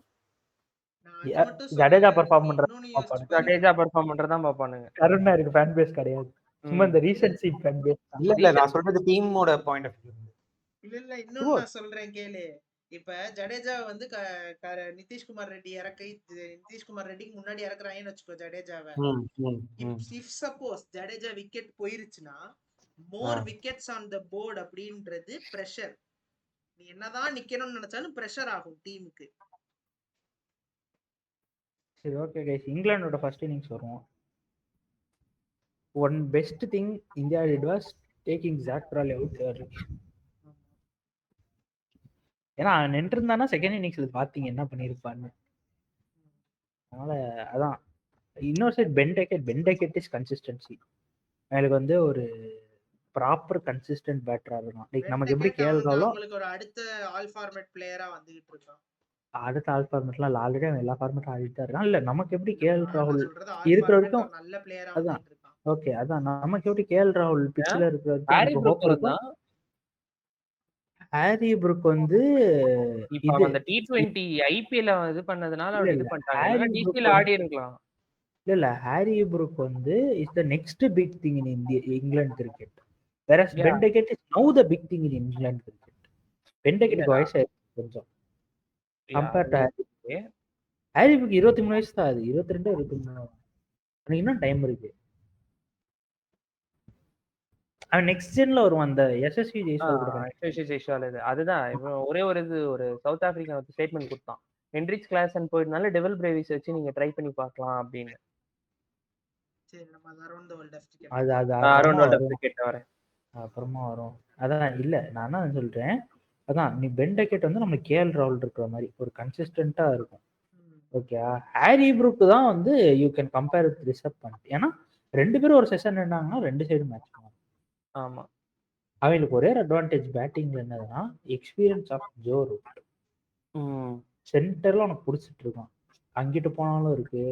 ஜடேஜா பெர்ஃபார்ம் பண்றத பாப்பானுங்க. ஜடேஜா பெர்ஃபார்ம் பண்றத பாப்பானுங்க. கருண் நாயருக்கு ஃபேன் பேஸ் கிடையாது, சும்மா இந்த ரீசன்சி ஃபேன் பேஸ். இல்ல நான் சொல்றது டீமோட பாயிண்ட் ஆஃப் வியூ. இல்ல இன்னொன்னு நான் சொல்றேன் கேளு. இப்ப ஜடேஜா வந்து நிதிஷ்குமார் ரெட்டி நிதிஷ்குமார் ரெட்டிக்கு முன்னாடி இறக்குறாங்கன்னு வச்சுக்கோ ஜடேஜாவை. இஃப் சப்போஸ் ஜடேஜா விக்கெட் போயிருச்சுன்னா more wickets on the board அப்படின்றது பிரஷர். நீ என்னதான் நிக்கணும்னு நினைச்சாலும் பிரஷர் ஆகும் டீமுக்கு. சரி ஓகே கைஸ், இங்கிலாந்தோட ஃபர்ஸ்ட் இன்னிங்ஸ் வரும். One best thing India did was taking Zak Crawley out early. ஏன்னா நின்று இருந்தானா செகண்ட் இன்னிங்ஸ்ல பாத்தீங்க என்ன பண்ணிருப்பான்னு. அதனால அதான் இன்னொரு சைட் பென்டெக்கெட் இஸ் கன்சிஸ்டன்சி. எனக்கு வந்து ஒரு ப்ராப்பர் கன்சிஸ்டன்ட் பேட்டரா இருக்கும். லைக் நமக்கு எப்படி கேஎல் ராகுலும் உங்களுக்கு ஒரு அடுத்த ஆல் ஃபார்மேட் பிளேயரா வந்துகிட்டு இருக்கான். அடுத்த ஆல் ஃபார்மேட்லாம் ஆல்ரெடி அவன் எல்லா ஃபார்மேட்டும் ஆடிட்டு இருக்கான். இல்ல நமக்கு எப்படி கேஎல் ராகுல் இருக்கிற வரைக்கும் நல்ல பிளேயரா அதான் வந்துட்டு இருக்கான். ஓகே, அதான் நமக்கு எப்படி கேஎல் ராகுல் பிட்ச்ல இருக்கிற வரைக்கும் ஹாரி புரூக் வந்து இப்ப அந்த T20 ஐபிஎல் இது பண்ணதுனால அவர் இது பண்ணிட்டாங்க. டிசில ஆடி இருக்கலாம். இல்ல ஹாரி புரூக் வந்து is the next big thing in England cricket. whereas Ben Duckett is now the big thing in England cricket. Ben Duckett வயசு கொஞ்சம் கம்பேர் டு ஹாரி புரூக் 23 வயசு தான், அது 22 23. எனக்கு இன்னும் டைம் இருக்கு. அவன் நெக்ஸ்ட் ஜென்ல வருவான், அந்த எஸ்எஸ்வி ஜெய்ஸ்வால். அதுதான் ஒரே ஒரு சவுத் ஆப்பிரிக்கா ஸ்டேட்மெண்ட் கொடுத்தான். ஹென்ரிக்ஸ் கிளாசன் போயிட்டனால டெவல் பிரேவிஸ் வச்சு நீங்க ட்ரை பண்ணி பார்க்கலாம் அப்படின்னு. அப்புறமா வரும். அதான் இல்ல நான் தான் சொல்றேன், அதான் நீ பென்டெக்கெட் வந்து நம்ம கேஎல் ராகுல் இருக்கிற மாதிரி ஒரு கன்சிஸ்டன்டா இருக்கும். ஓகே, ஹாரி புரூக் தான் வந்து you can compare with Rishabh Pant. ஏன்னா ரெண்டு பேரும் ஒரு செஷன் நின்னாங்கன்னா ரெண்டு சைடு மேட்ச் பண்ணுவாங்க. ஆமா, அவங்களுக்கு ஒரே அட்வான்டேஜ் பேட்டிங்ல என்னதுன்னா எக்ஸ்பீரியன்ஸ் ஆஃப் ஜோ ரூட். சென்டர்ல அவனுக்கு பிடிச்சிட்டு இருக்கான், அங்கிட்டு போனாலும் இருக்கு.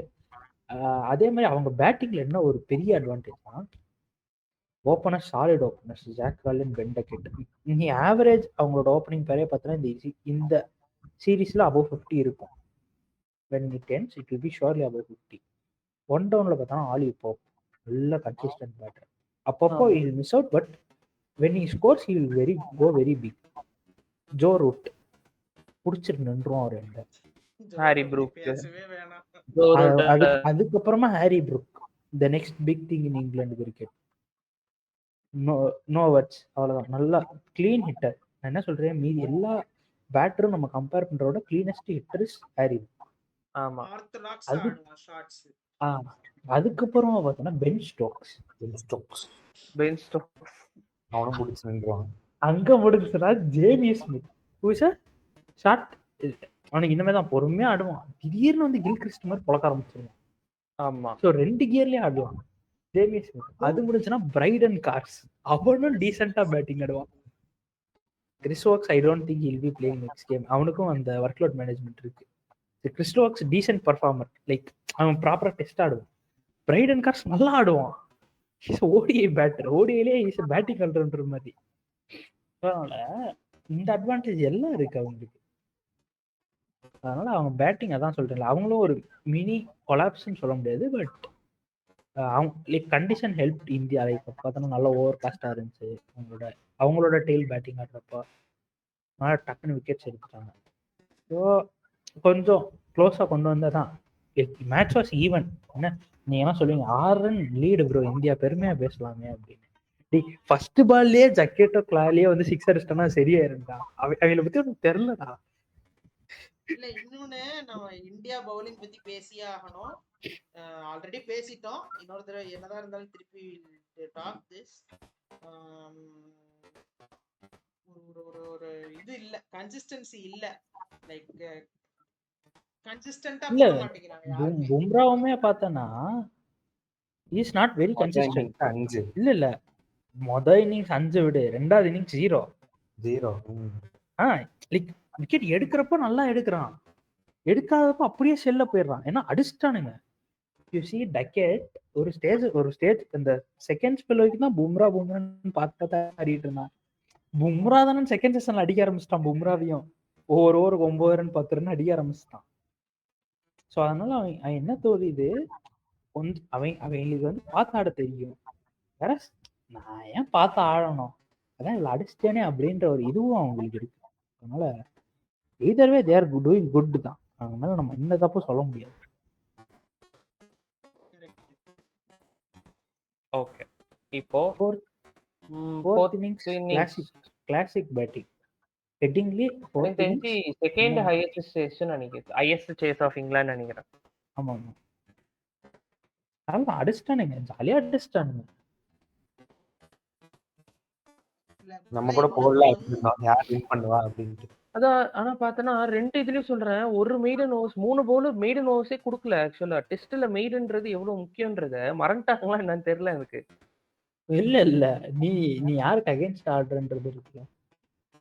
அதே மாதிரி அவங்க பேட்டிங்ல என்ன ஒரு பெரிய அட்வான்டேஜ்னா ஓப்பனர்ஸ், சாலிட் ஓப்பனர்ஸ் ஜாக் ராலின், பென்டெக்கெட். நீ ஆவரேஜ் அவங்களோட ஓப்பனிங் பேரே பார்த்தோன்னா இந்த சீரீஸ்ல அபவ் 50 இருக்கும். when it ends it will be surely above 50. One டவுன்ல பார்த்தா ஆலிவ் போப் நல்ல கன்சிஸ்டன்ட் பேட்டர். அப்பப்போ he will miss out, but when he scores he will go very big. Joe Root புடிச்சிட்டு நின்றுவான் அவர் எங்க. ஹாரி புரூக் அதுக்கப்புறமா Harry Brook the next big thing in England cricket. No words, அவ்வளவுதான். நல்லா clean hitter. நான் என்ன சொல்றேன், மீதி எல்லா பேட்டரும் நம்ம கம்பேர் பண்றதோட cleanest hitter is Harry Brook. ஆமா, அதுக்கப்புறம் பார்த்தோம்னா பென் ஸ்டோக்ஸ் அவனும் பிடிச்சி நின்றுவான். அங்க முடிச்சுனா ஜேமி ஸ்மித் ஷார்ட். அவனுக்கு இனிமே தான் பொறுமையா ஆடுவான். திடீர்னு வந்து கில்கிறிஸ்ட் மாதிரி புழக்க ஆரம்பிச்சிருவான். ஆமா, ஸோ 2 கியர்லயே ஆடுவான் ஜேமி ஸ்மித். அது முடிச்சுன்னா பிரைடன் கார்ஸ், அவனும் டீசெண்டா பேட்டிங் ஆடுவான். Chris Woakes I don't think he'll be playing next game. அவனுக்கும் அந்த ஒர்க்லோட் மேனேஜ்மெண்ட் இருக்கு. Chris Woakes decent performer, like அவன் ப்ராப்பரா டெஸ்ட் ஆடுவான். பிரைடன் கார்ஸ் நல்லா ஆடுவான். ஓடிஐ பேட்டர், ஓடிஐலே இஸ் பேட்டிங் ஆல்ரவுண்டர் மாதிரி. அதனால இந்த அட்வான்டேஜ் எல்லாம் இருக்கு அவங்களுக்கு. அதனால அவங்க பேட்டிங் அதான் சொல்றேன், அவங்களும் ஒரு மினி கொலாப்ஸ்ன்னு சொல்ல முடியாது. பட் அவங்க like condition help India. Like பார்த்தோன்னா நல்ல ஓவர் காஸ்டா இருந்துச்சு அவங்களோட டெய்ல் பேட்டிங் ஆடுறப்ப. அதனால டக்குன்னு விக்கெட்ஸ் எடுத்துட்டாங்க. ஸோ கொஞ்சம் க்ளோஸா கொண்டு வந்ததான் மேட்ச் வாஸ் ஈவன். என்ன நீங்க என்ன சொல்லுவீங்க, 6 ரன் லீடு ப்ரோ, இந்தியா பெருமையா பேசலாமே அப்படின்னு. ஃபர்ஸ்ட் பால்லயே ஜக்கெட்டோ கிளாலியோ வந்து 6 அடிச்சிட்டா சரியாயிருந்தா. அவங்கள பத்தி ஒன்றும் தெரியலடா. இல்ல இன்னொன்னு நம்ம இந்தியா பவுலிங் பத்தி பேசியே ஆகணும். ஆல்ரெடி பேசிட்டோம். இன்னொரு தடவை என்னதான் இருந்தாலும் திருப்பி டாக் திஸ். ஒரு இது இல்ல, கன்சிஸ்டன்சி இல்ல. லைக் கன்சிஸ்டன்ட்டா இல்ல போட மாட்டேங்கிறாங்க யாருமே. பும்ராவுமே பார்த்தனா இஸ் நாட் வெரி கன்சிஸ்டன்ட். 5 இல்ல மொதல் இன்னிங்ஸ் 5 விடு, ரெண்டாவது இன்னிங்ஸ் 0. லைக் விக்கெட் எடுக்கிறப்ப நல்லா எடுக்கிறான், எடுக்காதப்ப அப்படியே செல்ல போயிடுறான். ஏன்னா அடிச்சிட்டானுங்க. யூ சி டக்கெட் ஒரு ஸ்டேஜ் இந்த செகண்ட் ஸ்பெல் வரைக்கும் தான் பும்ரான்னு பார்த்து ஆடிட்டு இருந்தான். பும்ரா தானே செகண்ட் செஷன்ல அடிக்க ஆரம்பிச்சிட்டான். பும்ராவையும் ஒவ்வொரு ஓவருக்கு 9 ரன் 10 ரன் அடிக்க ஆரம்பிச்சிட்டான். ஸோ அதனால அவன் என்ன தோணுது, அவங்களுக்கு வந்து பார்த்து ஆட தெரியும். வேற நான் ஏன் பார்த்து ஆடணும், அதான் இவ்வளவு அடிச்சிட்டேனே அப்படின்ற ஒரு இதுவும் அவங்களுக்கு இருக்கு. அதனால either way they are doing good தான். அதனால நம்ம இந்த தப்பு சொல்ல முடியாது. ஓகே, இப்போ fourth innings classic batting. Headingley எனக்கு தெரிஞ்சு செகண்ட் ஹையஸ்ட் சேஸ் நினைக்கிறேன், ஹையஸ்ட் சேஸ் ஆஃப் இங்கிலாந்து நினைக்கிறேன். ஆமா ஆமா, அதெல்லாம் அடிச்சிட்டானுங்க, ஜாலியா அடிச்சிட்டானுங்க. நம்ம கூட போடல யார் வின் பண்ணுவா அப்படின்ட்டு. அதான், ஆனா பார்த்தனா 2 இதுலயும் சொல்றேன், ஒரு மெய்டன் ஓவர்ஸ் 3 பவுலர் மெய்டன் ஓவர்ஸே கொடுக்கல. ஆக்சுவலா டெஸ்ட்ல மெய்டன்றது எவ்வளவு முக்கியன்றத மறந்துட்டாங்களா என்னன்னு தெரியல எனக்கு. இல்ல நீ யாருக்கு அகைன்ஸ்ட் ஆடுறன்றது இருக்குல்ல.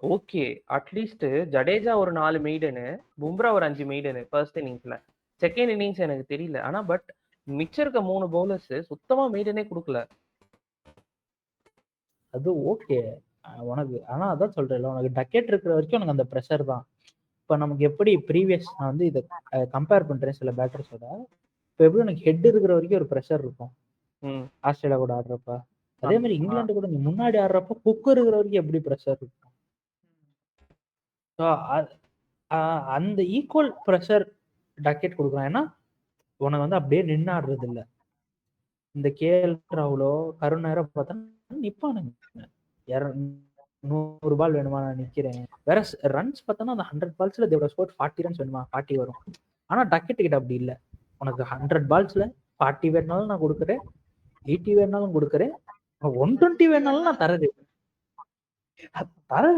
ஓகே, அட்லீஸ்ட் ஜடேஜா ஒரு 4 மெய்டனு, பும்ரா ஒரு 5 மெய்டனு ஃபர்ஸ்ட் இன்னிங்ஸ்ல. செகண்ட் இன்னிங்ஸ் எனக்கு தெரியல. ஆனா பட் மிச்சம் இருக்க 3 பவுலர்ஸ் சுத்தமா மெய்டனே கொடுக்கல. அது ஓகே உனக்கு, ஆனா அதான் சொல்றேன், உனக்கு டக்கெட் இருக்கிற வரைக்கும் உனக்கு அந்த ப்ரெஷர் தான். இப்ப நமக்கு எப்படி ப்ரீவியஸ் நான் வந்து இதை கம்பேர் பண்றேன் சில பேட்டர்ஸோட. இப்போ எப்படி உனக்கு ஹெட் இருக்கிற வரைக்கும் ஒரு ப்ரெஷர் இருக்கும் ஆஸ்திரேலியா கூட ஆடுறப்ப, அதே மாதிரி இங்கிலாந்து கூட நீ முன்னாடி ஆடுறப்ப குக் இருக்கிற வரைக்கும் எப்படி ப்ரெஷர் இருக்கும். அந்த ஈக்குவல் ப்ரெஷர் டக்கெட் கொடுக்குறான். ஏன்னா உனக்கு வந்து அப்படியே நின்று ஆடுறது இல்லை. இந்த கேஎல் ராகுலோ கருணாரோ பார்த்தா நிப்பானுங்க, 100 பால் வேணுமா நான் நிக்கிறேன். வேற ரன்ஸ் பார்த்தோன்னா அந்த 100 பால்ஸ்ல தேவோட ஸ்கோர் 40 ரன்ஸ் வேணுமா 40 வரும். ஆனா டக்கெட் கிட்ட அப்படி இல்லை. உனக்கு 100 பால்ஸ்ல 40 வேணாலும் நான் கொடுக்குறேன், 80 வேணாலும் கொடுக்குறேன், 120 வேணாலும் நான் தர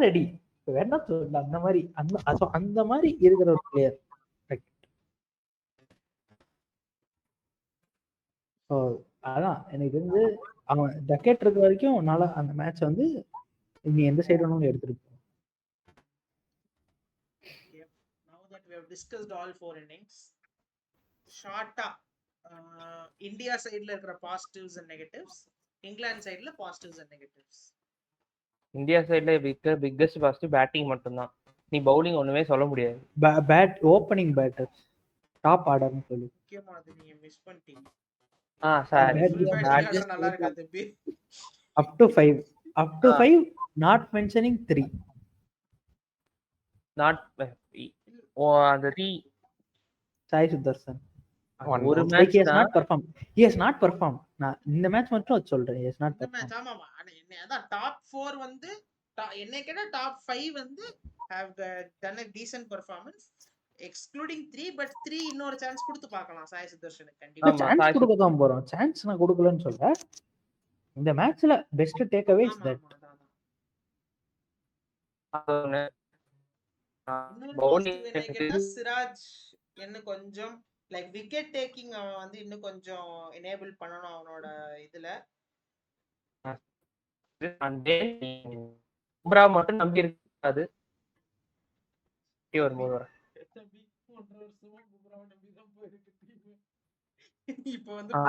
ரெடி வேணா சொல்ல. அந்த மாதிரி அந்த மாதிரி இருக்கிற ஒரு பிளேயர். அதான் எனக்கு வந்து அவன் டக்கெட் இருக்க வரைக்கும் உன்னால அந்த மேட்ச் வந்து நீ எந்த சைடு வேணாலும் எடுத்துட்டு போ. Now that we have discussed all 4 innings, ஷார்ட்டா இந்தியா சைடுல இருக்கிற பாசிட்டிவ்ஸ் அண்ட் நெகட்டிவ்ஸ், இங்கிலாந்து சைடுல பாசிட்டிவ்ஸ் அண்ட் நெகட்டிவ்ஸ். இந்தியா சைடுல பிக்கஸ்ட் பாசிட்டிவ் பேட்டிங் மட்டும்தான். நீ பவுலிங் ஒண்ணுமே சொல்ல முடியாது. பேட் ஓப்பனிங் பேட்டர் டாப் ஆர்டர்னு சொல்லி முக்கியமானது நீங்க மிஸ் பண்ணிட்டீங்க. சாரி, நல்லா இருக்கா தம்பி? up to 5 not mentioning 3 not அந்த 3 சாய் சுதர்சன் ஒரு like match he has not performed. நான் இந்த மேட்ச் மட்டும் அது சொல்றேன், he has not இந்த மேட்ச் performed. ஆமாமா, அதான் டாப் 4 வந்து என்ன கேட்டா டாப் 5 வந்து have done a decent performance excluding 3, but 3 இன்னொரு சான்ஸ் கொடுத்து பார்க்கலாம் சாய் சுதர்ஷனுக்கு. கண்டிப்பா சான்ஸ் கொடுக்க தான் போறோம், சான்ஸ் நான் கொடுக்கலன்னு சொல்ல. இந்த மேட்ச்ல best take away is that. Siraj என்ன கொஞ்சம் லைக் விக்கெட் டேக்கிங் அவன் வந்து இன்னும் கொஞ்சம் எனேபிள் பண்ணணும் அவனோட இதுல. பும்ரா மட்டும் நம்பி இருக்காது.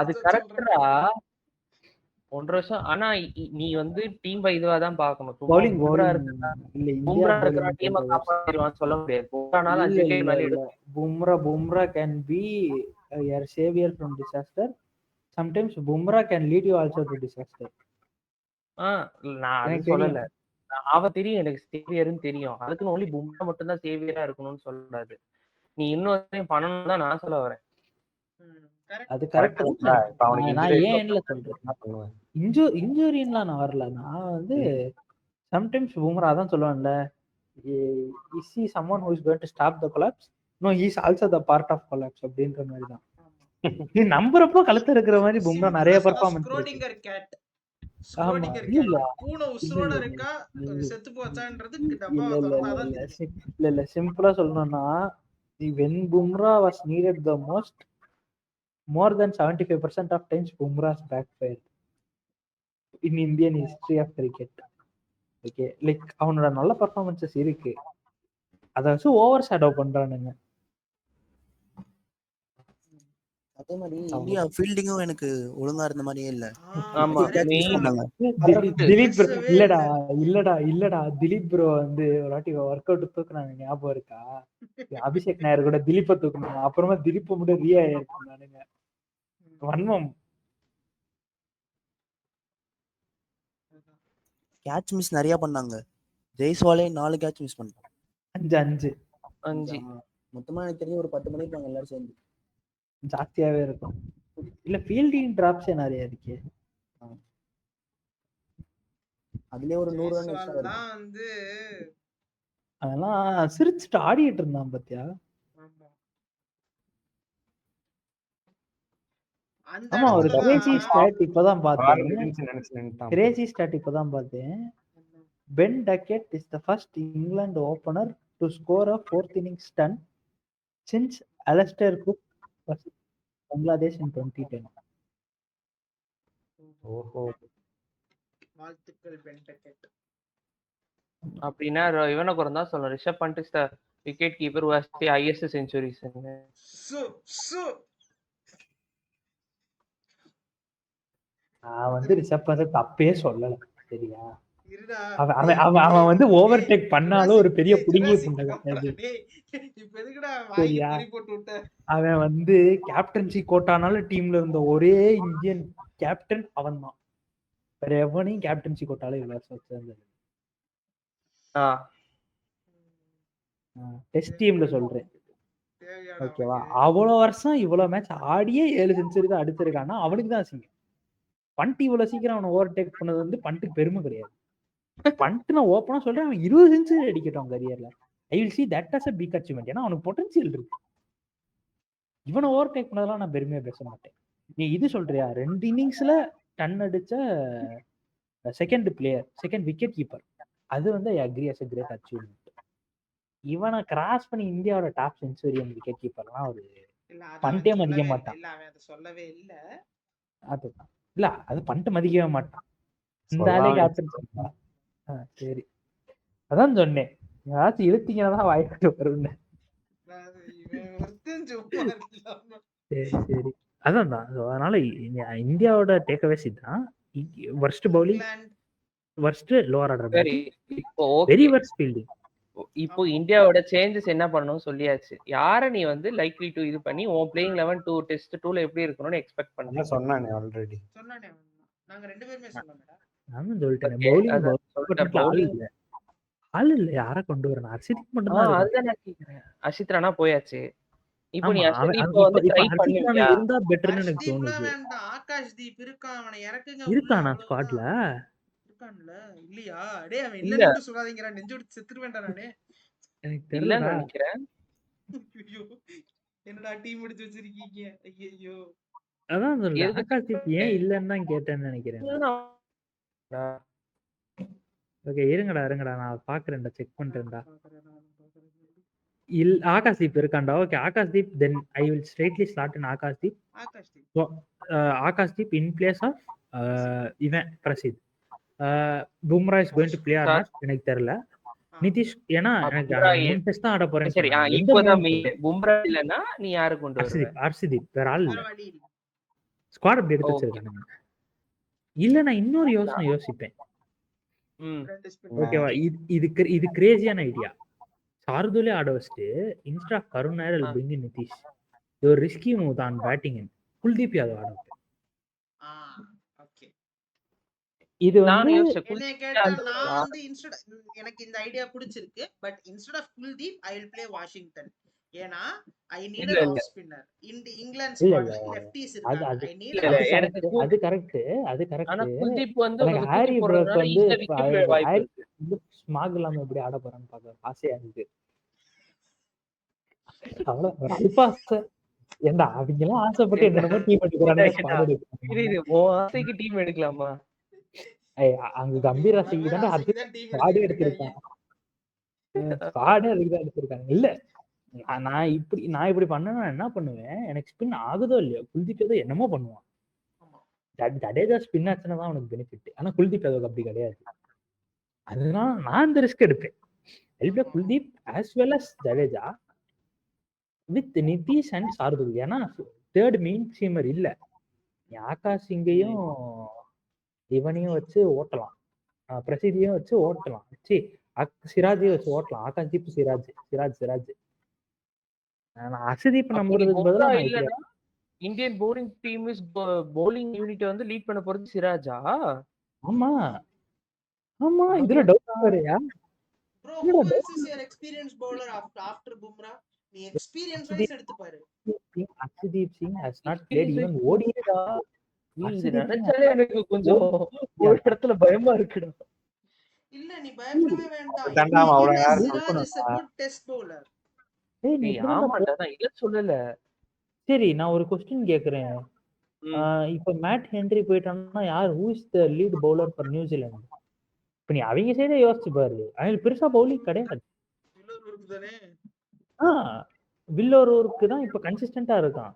அது கரெக்டா 1 வருஷம். ஆனா நீ வந்து டீம் பை இதுவா தான் பார்க்கணும். பவுலிங் பும்ரா இருக்கிற டீமை காப்பாத்திடுவான்னு சொல்ல முடியாது. பும்ரானால 5 விக்கெட் மேல எடுக்கும். Bumrah can be your savior from disaster. Sometimes Bumrah can lead you also to disaster. நான் அது சொல்லல, அவ தெரியும் எனக்கு சேவியர்னு தெரியும். அதுக்குன்னு ஒன்லி பும்ரா மட்டும் தான் சேவியரா இருக்கணும்னு சொல்லக்கூடாது. நீ இன்னொரு பண்ணணும் தான் நான் சொல்ல வரேன். கரெக்ட். அது கரெக்ட் கரெக்ட் தான். இப்ப அவனுக்கு நான் இன்ஜுரி ஏன் எண்ட்ல சொல்றேன், என்ன பண்ணுவேன் இன்ஜூரின்லாம் நான் வரல. நான் வந்து சம்டைம்ஸ் பும்ரா தான் சொல்லுவான்ல, is he someone who is going to stop the collapse, no he is also the part of collapse அப்படின்ற மாதிரி தான். நீ நம்புறப்போ கழுத்து இருக்கிற மாதிரி பும்ரா நிறைய பெர்ஃபார்மன்ஸ் இருக்கு. ஸ்க்ரோடிங்கர் கேட் ஆமா ஸ்க்ரோடிங்கர் இல்ல கேட் பூனை உசுரோட இல்ல இருக்கா இல்ல செத்து போச்சான்றது இல்ல டப்பாவை இல்ல திறந்தாதான் இல்ல தெரியும். இல்ல சிம்பிளா சொல்லணும்னா, when Bumrah was needed the most, more than 75% of times Bumrah's backfired in Indian history of cricket. Okay, like அவனோட நல்ல பர்ஃபார்மன்சஸ் இருக்கு, அதை வச்சு ஓவர் ஷேடோ பண்றானுங்க. அதே மாதிரி இந்தியா ஃபீல்டிங்கும் எனக்கு ஒழுங்கா இருந்த மாதிரியே இல்ல. ஆமா திலீப் bro, இல்லடா திலீப் ப்ரோ வந்து ஒரு வாட்டி ஒர்க் அவுட் தூக்குனாங்க, ஞாபகம் இருக்கா? அபிஷேக் நாயர் கூட திலீப்பை தூக்குனாங்க, அப்புறமா திலீப்பை மட்டும் ரீ ஆயிருக்கானுங்க. வன்மம். கேட்ச் மிஸ் நிறைய பண்ணாங்க. ஜெய்ஸ்வாலே 4 கேட்ச் மிஸ் பண்ணாங்க. 5 மொத்தமா எனக்கு தெரிஞ்சு ஒரு 10 பண்ணிருப்பாங்க எல்லாரும் சேர்ந்து. ஜாஸ்தியாவே இருக்கும். இல்ல ஃபீல்டிங் டிராப்ஸே நிறைய இருக்கு. அதுலயே ஒரு 100 ரன் எக்ஸ்ட்ரா ஜெய்ஸ்வால் தான் வந்து அதெல்லாம் சிரிச்சுட்டு ஆடிட்டு இருந்தான் பாத்தியா? அந்த ஆமா, ஒரு இடத்துல கிரேசி தான் ஸ்டாட் இப்பதான் பார்த்தேன். நினைச்சு நின்னுட்டான். கிரேசி ஸ்டாட் இப்பதான் பார்த்தேன். Ben Duckett is the first England opener to score a 4th innings stun since Alastair Cook was Bangladesh in 2010. ஓஹோ வாழ்த்துக்கள் பென் டக்கெட். அப்படின்னா இவனை குறைந்தா சொல்லணும், Rishabh Pant is the wicket keeper who has the highest centuries. சு சு நான் வந்து ரிஷப் பண்ட் தப்பே சொல்லல, சரியா? இருடா அவன் வந்து ஓவர்டேக் பண்ணாலும் ஒரு பெரிய புடுங்கிய புண்டை. இப்ப எதுக்குடா சரியா? வாங்கி போட்டு விட்ட? அவன் வந்து கேப்டன்சி கோட்டானால டீம்ல இருந்த ஒரே இந்தியன் கேப்டன் அவன் தான். வேற எவனையும் கேப்டன்சி கோட்டால இவ்வளவு வருஷம் வச்சிருந்தது. டெஸ்ட் டீம்ல சொல்றேன், தேவையான ஓகேவா? அவ்வளவு வருஷம் இவ்வளவு மேட்ச் ஆடியே 7 செஞ்சுரி தான் அடிச்சிருக்கான்னா அவனுக்கு தான் அசிங்கம். பண்ட் இவ்வளவு சீக்கிரம் அவனை ஓவர்டேக் பண்ணது வந்து பண்ட்டுக்கு பெருமை கிடையாது. பண்ட் நான் ஓப்பனா சொல்றேன், அவன் 20 செஞ்சுரி அடிக்கட்டும் கரியர்ல. I will see that as a big achievement. ஏன்னா அவனுக்கு பொட்டன்சியல் இருக்கு. இவனை ஓவர்டேக் பண்ணதெல்லாம் நான் பெருமையா பேச மாட்டேன். நீ இது சொல்றியா 2 இன்னிங்ஸ்ல டன் அடிச்ச செகண்ட் விக்கெட் கீப்பர், அது வந்து I agree as a great achievement. இவனை கிராஸ் பண்ணி இந்தியாவோட டாப் செஞ்சுரியன் விக்கெட் கீப்பர்லாம் ஒரு பண்டே மதிக்க மாட்டான். இல்ல அவன் அதை சொல்லவே இல்ல. அதுதான் இல்ல, அது பண்ட் மதிக்கவே மாட்டான். இந்த ஆளே கேப்டன். சரி, அதான் சொன்னேன், ஏதாச்சும் இழுத்தீங்கன்னா தான் வாய்ப்பு வரும்னு. சரி அதான் தான். அதனால இந்தியாவோட டேக்அவேஸ் இதுதான். Worst bowling, worst lower order batting, very worst fielding. இப்போ இந்தியாவோட சேஞ்சஸ் என்ன பண்ணணும் சொல்லியாச்சு. யார நீ வந்து லைக்லி டு இது பண்ணி உன் பிளேயிங் 11 2 டெஸ்ட் 2ல எப்படி இருக்கணும்னு எக்ஸ்பெக்ட் பண்ண சொன்னானே ஆல்ரெடி. சொன்னானே நாங்க ரெண்டு பேருமே சொன்னோம்டா. நான் சொல்லிட்டேன், பவுலிங் ஆள் இல்ல, யார கொண்டு வரணும்? அர்ஷித் மட்டும் தான். அதுதான் நான் கேக்குறேன். அர்ஷித் ராணா போயாச்சு. இப்போ நீ இப்போ வந்து ட்ரை அர்ஷித் ராணா பண்ணுவியா? இருந்தா பெட்டர்னு எனக்கு தோணுது. வேண்டாம், ஆகாஷ் தீப் இருக்கான், அவனை இறக்குங்க. இருக்கானா ஸ்குவாட்ல? இருக்கான்ல இல்லையா? டேய் அவன் இல்லன்னு சொல்லாதீங்கடா, நெஞ்சு விட்டு செத்துருவேன்டா நானே. எனக்கு தெரியல நினைக்கிறேன். ஐயோ என்னடா டீம் எடுத்து வச்சிருக்கீங்க? ஐயோ அதான் சொல்றேன், ஆகாஷ் தீப் ஏன் இல்லன்னு தான் கேட்டேன்னு நினைக்கிறேன். ஓகே இருங்கடா நான் பாக்குறேன்டா, செக் பண்றேன்டா. ஆகாஷ் தீப் இருக்காண்டா. Okay Akash Deep, then I will straightly slot in Akash Deep. Akash Deep in place of இவன் Prasidh. Bumrah is going to play or not எனக்கு தெரியல. நிதிஷ், ஏன்னா எனக்கு 3 டெஸ்ட் தான் ஆட போறேன். சரி, இப்போதான் பும்ரா இல்லனா நீ யாரை கொண்டு வருவ? ஹர்ஷதீப் வேற ஆள் இல்ல. ஸ்குவாட் அப்படி எடுத்து வச்சிருக்கானுங்க. இல்ல நான் இன்னொரு யோசிப்பேன். ஓகேவா, இது கிரேசியான ஐடியா. சார்துலே ஆட வச்சுட்டு instead of Karun Nair will bring in Nitish. இது ஒரு ரிஸ்கி மூவ் தான் பேட்டிங். குல்தீப் யாதவ் ஆட வைப்பேன். இது வந்து என்ன கேட்டா நான் வந்து எனக்கு இந்த ஐடியா பிடிச்சிருக்கு. But instead of Kuldeep I will play Washington. ஏன்னா ஐ நீட் இல்ல an இல்ல ஆஃப் ஸ்பின்னர். இங்கிலாந்து இல்ல இல்ல ஸ்குவாட்ல லெஃப்டிஸ் அது இருக்காங்க. அது ஐ நீட் இல்ல an இல்ல ஆஃப் எனக்கு ஸ்பின்னர். அது கரெக்ட் அது ஆனா கரெக்ட். குல்தீப் வந்து எனக்கு கொஞ்சம் ஹாரி தூக்கி ப்ரோக்கு போடுறதுனால வந்து ஈஸியா விக்கெட் வாய்ப்பு ஹாரி இருக்கு. வந்து ஸ்மாக் இல்லாம எப்படி ஆட போறான்னு பாக்க ஆசையா இருக்கு. அவ்வளவு அல்பா ஆசை. ஏன்டா அவங்க எல்லாம் ஆசைப்பட்டு என்ன என்னென்னமோ டீம் கேட்டா எடுக்கிறானுங்க, கேட்டா ஸ்குவாட் எடுக்கிறானுங்க. இது உன் ஆசைக்கு டீம் எடுக்கலாமா? அங்க தம்பி கம்பீர் பல ஆசைக்கு பேர் தானே அது ஆசைக்கு தான் டீம் ஸ்குவாடே எடுத்துட்டு இருக்காங்க. எடுத்திருக்கான். ஸ்குவாடே அதுக்கு தான் எடுத்திருக்காங்க. இல்ல நான் இப்படி பண்ணனா என்ன பண்ணுவேன், எனக்கு ஸ்பின் ஆகுதோ இல்லையோ குல்தீப் ஏதோ என்னமோ பண்ணுவான். ஆமா. ஜடேஜா ஸ்பின் ஆச்சுன்னா தான் அவனுக்கு பெனிஃபிட். ஆனா குல்தீப் அதுக்கு அப்படி கிடையாது. அதனால நான் இந்த ரிஸ்க் எடுப்பேன். ஆமா. Kuldeep as well as Jadeja with Nitish and Shardul. ஏன்னா தேர்ட் மெயின் சீமர் இல்ல. நீ ஆகாஷ் சிங்கையும் இவனையும் வச்சு ஓட்டலாம், பிரசித்தியும் வச்சு ஓட்டலாம், சிராஜையும் வச்சு ஓட்டலாம். ஆகாஷ்தீப் சிராஜ். நான் அர்ஷதீப் அப்ப நீ நம்புறதுக்கு பும்ரா பதிலா நான் இப்படி இல்லன்னா Indian bowling team is bowling unit வந்து லீட் பண்ண போறது சிராஜா? ஆமா ஆமா ஆக இதுல டவுட் வரையா? Bro, who else is your experienced bowler after Bumrah? நீ எக்ஸ்பீரியன்ஸ் வைஸ் எடுத்து பாரு. Arshdeep Singh has not played Experience even wise ODI. நீ இது அர்ஷதீப் சிங் நினைச்சாலே எனக்கு கொஞ்சம் ஒரு இடத்துல பயமா இருக்குடா. இல்ல நீ பயப்படவே வேண்டாம். அதான்டா அவன் அவ்வளவு எப்பயுமே நேரம் Siraj is a good test bowler. ஏய் நீ ஏய் இப்படிதான்டா ஆமாடா நான் இல்ல சொல்லல. சரி நான் ஒரு கொஸ்டின் கேக்குறேன். இப்ப மேட் ஹென்ரி போயிட்டான்னா யார் who is the lead bowler for New Zealand? இப்ப நீ அவங்க சைடே யோசிச்சு பாரு, அவங்களுக்கு பெருசா பவுலிங் கிடையாது. வில்லோருக்கு தான் இப்ப கன்சிஸ்டன்டா இருக்கான்.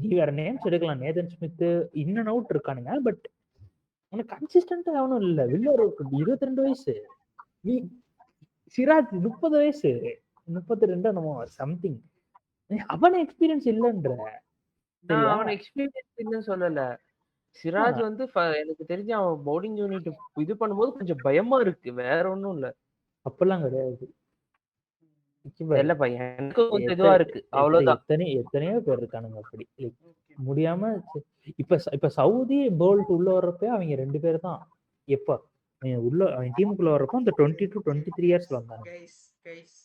நீ வேற நேம்ஸ் எடுக்கலாம், Nathan Smith in and out இருக்கானுங்க, பட் உனக்கு கன்சிஸ்டன்டா எவனும் இல்ல. வில்லோருக்கு 22 வயசு, நீ சிராஜ் 30 வயசு, 32 என்னமோ சம்திங். அவன எக்ஸ்பீரியன்ஸ் இல்லன்ற. நான் அவன் எக்ஸ்பீரியன்ஸ் இல்லன்னு சொல்லல. சிராஜ் வந்து எனக்கு தெரிஞ்சு அவன் பவுலிங் யூனிட் இது பண்ணும்போது கொஞ்சம் பயமா இருக்கு, வேற ஒண்ணும் இல்ல. அப்பெல்லாம் கிடையாது. இல்ல பையன் எனக்கு கொஞ்சம் இதுவா இருக்கு, அவ்வளவுதான். எத்தனையோ பேர் இருக்கானுங்க அப்படி முடியாம. இப்ப சவுதி போல்ட் உள்ள வர்றப்ப அவங்க 2 பேர் தான். எப்ப உள்ள அவன் டீமுக்குள்ள வர்றப்ப அந்த 20 to 23 இயர்ஸ்ல வந்தாங்க. கைஸ்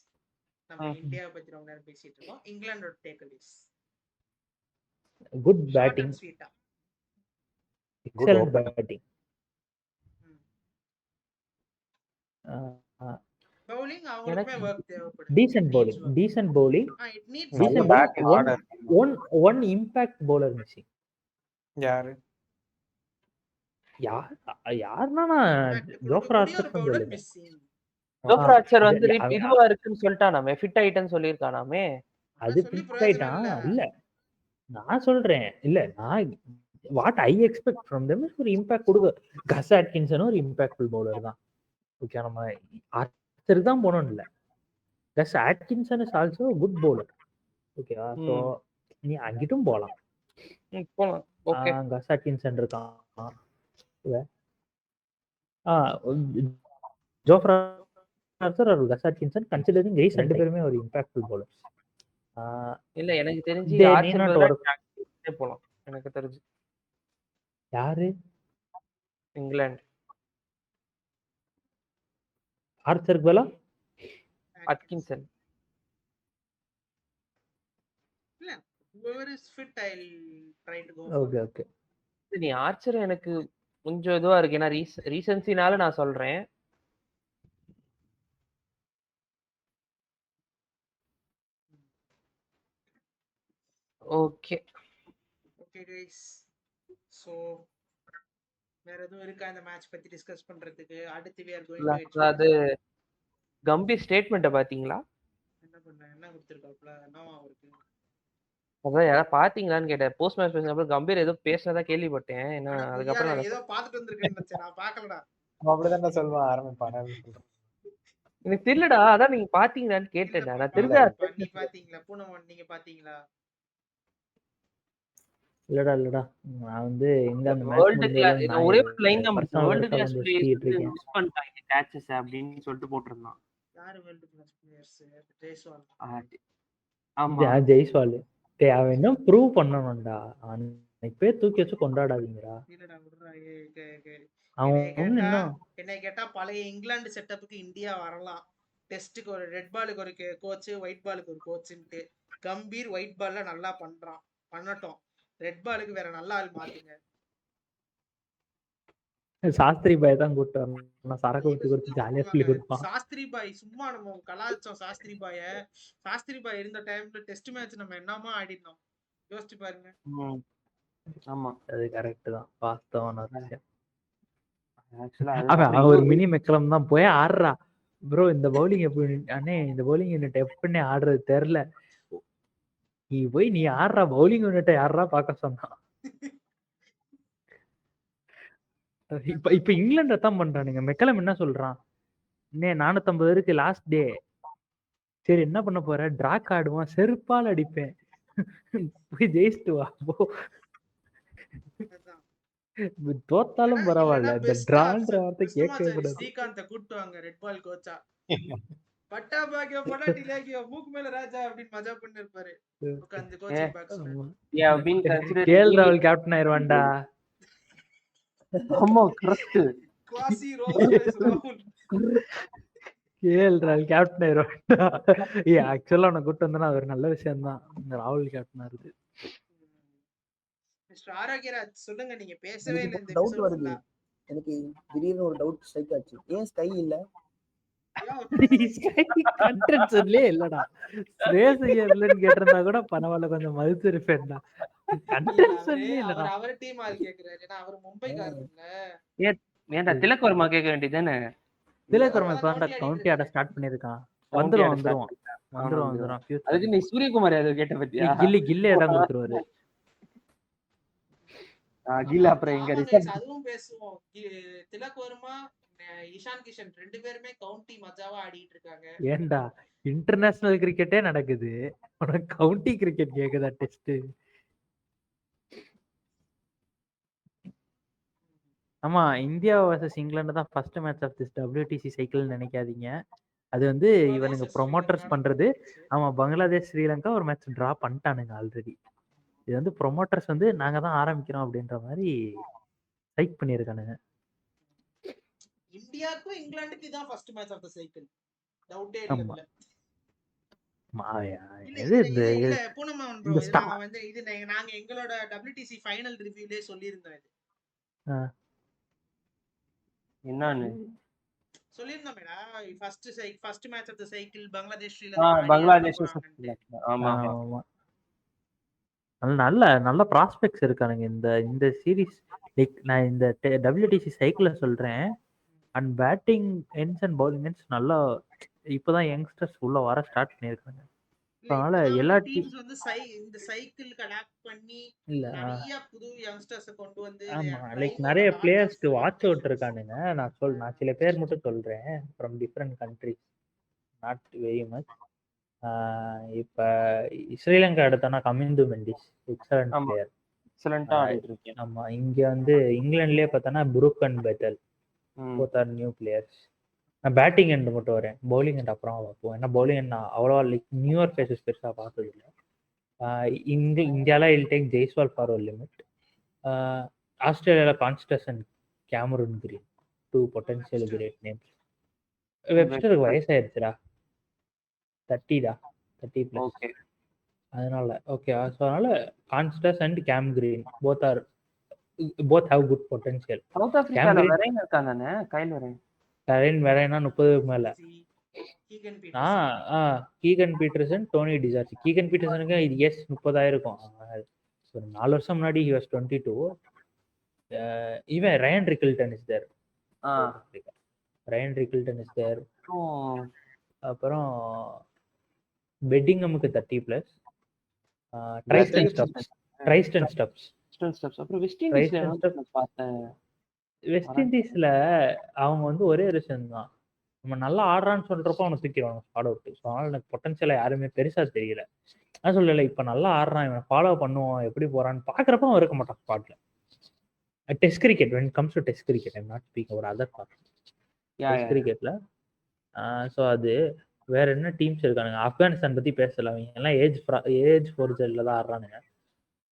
நம்ம இந்தியா பத்தி ரொம்ப நேரம் பேசிட்டு இருக்கோம். இங்கிலாந்தோட tackle is good batting, excellent batting, bowling அவங்களுக்குமே வர்க் தேவைப்படுது. Decent bowling, it needs decent batting order. one impact bowler missing. யாரு யாருன்னா ஜோஃப்ரா ஆர்ச்சர் சொல்லுங்க. ஜோஃப்ரா ஆர்ச்சர் வந்து இதுவா இருக்குன்னு சொல்லிட்டானாமே, ஃபிட் ஆயிட்டேன்னு சொல்லியிருக்கானாமே. அது ஃபிட் ஆயிட்டான். இல்ல நான் சொல்றேன், இல்ல நான் what I expect from them is ஒரு இம்பாக்ட் கொடுக்க. கஸ் ஆட்கின்சன் ஒரு இம்பாக்ட்ஃபுல் பவுலர் தான். ஓகே, நம்ம ஆர்ச்சர் தான் போனோம் இல்ல. கஸ் ஆட்கின்சன் இஸ் ஆல்சோ குட் பவுலர். ஓகேவா? சோ நீ அங்கிட்டும் போலாம். ஓகே, கஸ் ஆட்கின்சன் இருக்கான். ஜோஃப்ரா ஆர்ச்சர் ஒரு கஸ் ஆட்கின்சன் கன்சிடரிங் கைஸ் 2 பேருமே ஒரு இம்பாக்ட்ஃபுல் பவுலர். இல்ல எனக்கு தெரிஞ்சு they ஆர்ச்சர் need not பதிலா work. டாக்டிக்ஸே போலாம் எனக்கு தெரிஞ்சு. யாரு இங்கிலாந்து ஆர்ச்சருக்கு பதிலா அட்கின்சன். இல்ல whoever is fit I'll try to go for. Okay okay. நீ ஆர்ச்சர் எனக்கு கொஞ்சம் இதுவா இருக்கு, ஏன்னா ரீசன்சினால நான் சொல்றேன். ஓகே ஓகே கைஸ், சோ வேற எதுவும் இருக்கா இந்த மேட்ச் பத்தி டிஸ்கஸ் பண்றதுக்கு? அடுத்து we are going to அது கம்பீர் ஸ்டேட்மெண்ட்டை பாத்தீங்களா? என்ன கொடுத்திருக்காப்ல என்னவா இருக்கு? அதான் யாராவது பாத்தீங்களான்னு கேட்டேன். போஸ்ட் மேட்ச் பேசுறப்ப கம்பீர் ஏதோ பேசுறதா கேள்விப்பட்டேன். ஏன்னா அதுக்கப்புறம் ஏதோ பாத்துட்டு வந்திருக்கேன்னு நினைச்சேன், நான் பார்க்கலடா. அப்படிதான் சொல்லுவான் ஆரம்பிப்பான. எனக்கு தெரியலடா, அதான் நீங்க பாத்தீங்களான்னு கேட்டேன். நான் தெரிஞ்சா நீ பாத்தீங்களா? பூனமன் நீங்க பாத்தீங்களா? இல்லடா நான் வந்து எங்க அந்த வேர்ல்ட் கிளாஸ் மேட்ச் ஒரே ஒரு லைன் தான் பர்சனல் வேர்ல்ட் கிளாஸ் இருக்கேன். பிளேயர்ஸ் மிஸ் பண்ணிட்டாங்க கேட்சஸ் அப்படின்னு சொல்லிட்டு போட்டுருந்தான். யாரு வேர்ல்ட் கிளாஸ் பிளேயர்ஸ்? ஜெய்ஸ்வால். ஆமா ஜெய்ஸ்வால். டேய் அவன் என்ன ப்ரூவ் பண்ணனும்டா, அவன் இப்பவே தூக்கி வச்சு கொண்டாடாதீங்கடா. இல்லடா விடுறா. அவன் என்னை கேட்டா பழைய இங்கிலாந்து செட்டப்புக்கு இந்தியா வரலாம். டெஸ்ட்டுக்கு ஒரு ரெட் பாலுக்கு ஒரு கோச், ஒயிட் பாலுக்கு ஒரு கோச்சுன்ட்டு. கம்பீர் ஒயிட் பால்ல நல்லா பண்ணட்டும். ரெட் பாலுக்கு வேற நல்ல ஆள் மாத்துங்க. சாஸ்திரி பாய் தான் கூட்டு வரணும். சரக்கு ஊத்தி கொடுத்து ஜாலியா சொல்லி கொடுப்பான். சாஸ்திரி பாய் சும்மா நம்ம கலாச்சோம் சாஸ்திரி பாய் இருந்த டைம்ல டெஸ்ட் மேட்ச் நம்ம என்னமா ஆடினோம் யோசிச்சு பாருங்க. ஆமா அது கரெக்ட் தான், வாஸ்தவமான ஒரு விஷயம். ஆக்சுவலா அவன் ஒரு மினி மெக்கலம் தான் போய் ஆடுறா ப்ரோ. இந்த பவுலிங் எப்படி அண்ணே, இந்த பவுலிங் யூனிட் எப்படி ஆடுறது தெரியல. நீ போய் நீ ஆடுறா பவுலிங் யூனிட்டை யாரா பார்க்க சொன்னான். இப்ப இங்கிலாந்து தான் பண்றானுங்க. மெக்கலம் என்ன சொல்றான், இன்னே 450 இருக்கு லாஸ்ட் டே, சரி என்ன பண்ண போற, டிராக் ஆடுவான், செருப்பால் அடிப்பேன், போய் ஜெயிச்சுட்டு வா போ. தோத்தாலும் பரவாயில்ல, இந்த டிரான்ற வார்த்தை கேட்கவே கூடாது. ஸ்ரீகாந்த கூட்டு வாங்க ரெட் பால் கோச்சா. பட்டா பாக்கியோ படாட்டி லேகியோ மூக்கு மேல ராஜா அப்படின்னு மஜா பண்ணி இருப்பாரு உட்கார்ந்து கோச்சிங் பாக்ஸ்ல. கேஎல் ராகுல் கேப்டன் ஆயிருவான்டா. ஆமா கரெக்ட். குவாசி ரோல்ஸ் ராகுல் கேஎல் ராகுல் கேப்டன் ஆயிருவான்டா. ஆக்சுவலா அவனை கூட்டு வந்தா அது ஒரு நல்ல விஷயம் தான், இந்த ராகுல் கேப்டனா இருக்கு. மிஸ்டர் ஆரோக்கியராஜ் சொல்லுங்க, நீங்க பேசவே இல்லை இந்த டவுட் வருது எனக்கு. திடீர்னு ஒரு டவுட் ஸ்ட்ரைக் ஆச்சு, ஏன் ஸ்கை இல்ல? கண்டென்ஷன்லயே இல்லடா. ஸ்ரேஸ் ஐயர்லன்னு கேட்டிருந்தா கூட பரவாயில்ல, கொஞ்சம் மதிச்சு இருப்பேன்டா. கண்டென்ஷன்லயே இல்லடா. அவர் டீம் ஆள் கேக்குறாரு, ஏன்னா அவர் மும்பைக்காரர்ல. ஏன்டா திலக் வர்மா கேட்க வேண்டியதானே? திலக் வர்மா இப்ப கவுண்டி ஆட ஸ்டார்ட் பண்ணிருக்கான். வந்துரும். அதுக்கு நீ சூரியகுமார் யாதவ் கேட்ட பத்தியா? கில்லி இடம் கொடுத்துருவாரு. கில்ல அப்புறம் எங்க ரிசர்வ் அதுவும் பேசுவோம். திலக் வர்மா, இஷான் கிஷன் 2 பேருமே கவுண்டி மஜாவா ஆடிட்டு இருக்காங்க. ஏன்டா இன்டர்நேஷனல் கிரிக்கெட்டே நடக்குது, உனக்கு கவுண்டி கிரிக்கெட் கேக்குதா? டெஸ்ட். ஆமா, இந்தியா vs இங்கிலாந்து தான் first match of this WTC cycle நினைக்காதீங்க. அது வந்து இவனுங்க ப்ரொமோட்டர்ஸ் பண்றது. ஆமா, பங்களாதேஷ் ஸ்ரீலங்கா ஒரு மேட்ச் டிரா பண்ணிட்டானுங்க ஆல்ரெடி. இது வந்து ப்ரொமோட்டர்ஸ் வந்து நாங்க தான் ஆரம்பிக்கிறோம் அப்படின்ற மாதிரி சைக் பண்ணியிருக்கானுங்க. இந்தியாவுக்கும் இங்கிலாந்துக்கு இதான் first match of the cycle, டவுட்டே இல்ல. பூனமன் ப்ரோ, இது நம்ம வந்து இது நாங்க எங்களோட WTC ஃபைனல் ரிவ்யூலயே சொல்லியிருந்தோம். இது என்னன்னு சொல்லிருந்தோமேடா, first match of the cycle Bangladesh Bangladesh. ஆமா ஆமா, நல்ல நல்ல ப்ராஸ்பெக்ட்ஸ் இருக்கானுங்க இந்த சீரிஸ். நான் இந்த WTC சைக்கிள்ல சொல்றேன். And batting ends and bowling ends நல்லா இப்பதான் யங்ஸ்டர்ஸ் உள்ள வர ஸ்டார்ட் பண்ணிருக்காங்க. அதனால எல்லா டீம்ஸ் வந்து இந்த சைக்கிளுக்கு அடாப்ட் பண்ணி நிறைய புது யங்ஸ்டர்ஸ் கொண்டு வந்து, ஆமா, லைக் நிறைய பிளேயர்ஸ்க்கு வாட்ச் அவுட் இருக்கானுங்க. நான் சில பேர் மட்டும் சொல்றேன், from different countries, not very much. இப்ப ஸ்ரீலங்கா எடுத்தோம்னா கமிந்து மெண்டிஸ், எக்ஸலன்ட் பிளேயர், எக்ஸலண்டா ஆடிட்டு இருக்கேன். ஆமா, இங்க வந்து இங்கிலாந்துலயே பார்த்தோன்னா Brook and petal, both are new players. நான் பேட்டிங் எண்ட் மட்டும் வரேன், பவுலிங் எண்ட் அப்புறம் பார்ப்போம். ஏன்னா பவுலிங் எண்ட் நான் அவ்வளோவா லைக் நியூயர் ஃபேஸஸ் பெருசாக பார்த்தது இல்லை. இந்தியாவில் இல் டேக் ஜெய்ஸ்வால் ஃபார் ஒரு லிமிட். ஆஸ்திரேலியாவில் Konstas and Cameron Green, 2 potential great names. வெப்ஸ்டருக்கு வயசாயிருச்சுடா, 30+. அதனால ஓகே, ஸோ அதனால Konstas and Cam Green both have good potential. South ஆப்பிரிக்கால வெரைன் இருக்கானே, கைல் வெரைனா 30 மேல. Keegan Petersen, Tony de Zorzi. Keegan பீட்டர்சனுக்கு இது 30 இருக்கும். ஒரு 4 வருஷம் முன்னாடி he was 22. இவன் Ryan Rickelton is there. Ryan Rickelton is there. அப்புறம் பெட்டிங்கமுக்கு 30+. Tristan Stubbs. அப்புறம் வெஸ்ட் இண்டீஸ்ல அவங்க வந்து ஒரே விஷயம் தான், நம்ம நல்லா ஆடுறான்னு சொல்றப்போ அவனை தூக்கிடுவாங்க ஸ்பாட் அவுட். ஸோ அதனால எனக்கு பொட்டன்ஷியலா யாருமே பெருசா தெரியல. நான் சொல்லல, இப்ப நல்லா ஆடுறான், இவன் ஃபாலோ பண்ணுவான், எப்படி போறான்னு பாக்குறப்ப அவன் இருக்க மாட்டான் ஸ்பாட்ல. Test cricket, when it comes to test cricket, I'm not speaking ஒரு அதர் பார்ட். டெஸ்ட் கிரிக்கெட்ல ஸோ அது வேற என்ன டீம்ஸ் இருக்கானுங்க. ஆப்கானிஸ்தான் பத்தி பேசல, அவங்க எல்லாம் ஏஜ் ஃபோர்ஜல்ல தான் ஆடுறானுங்க.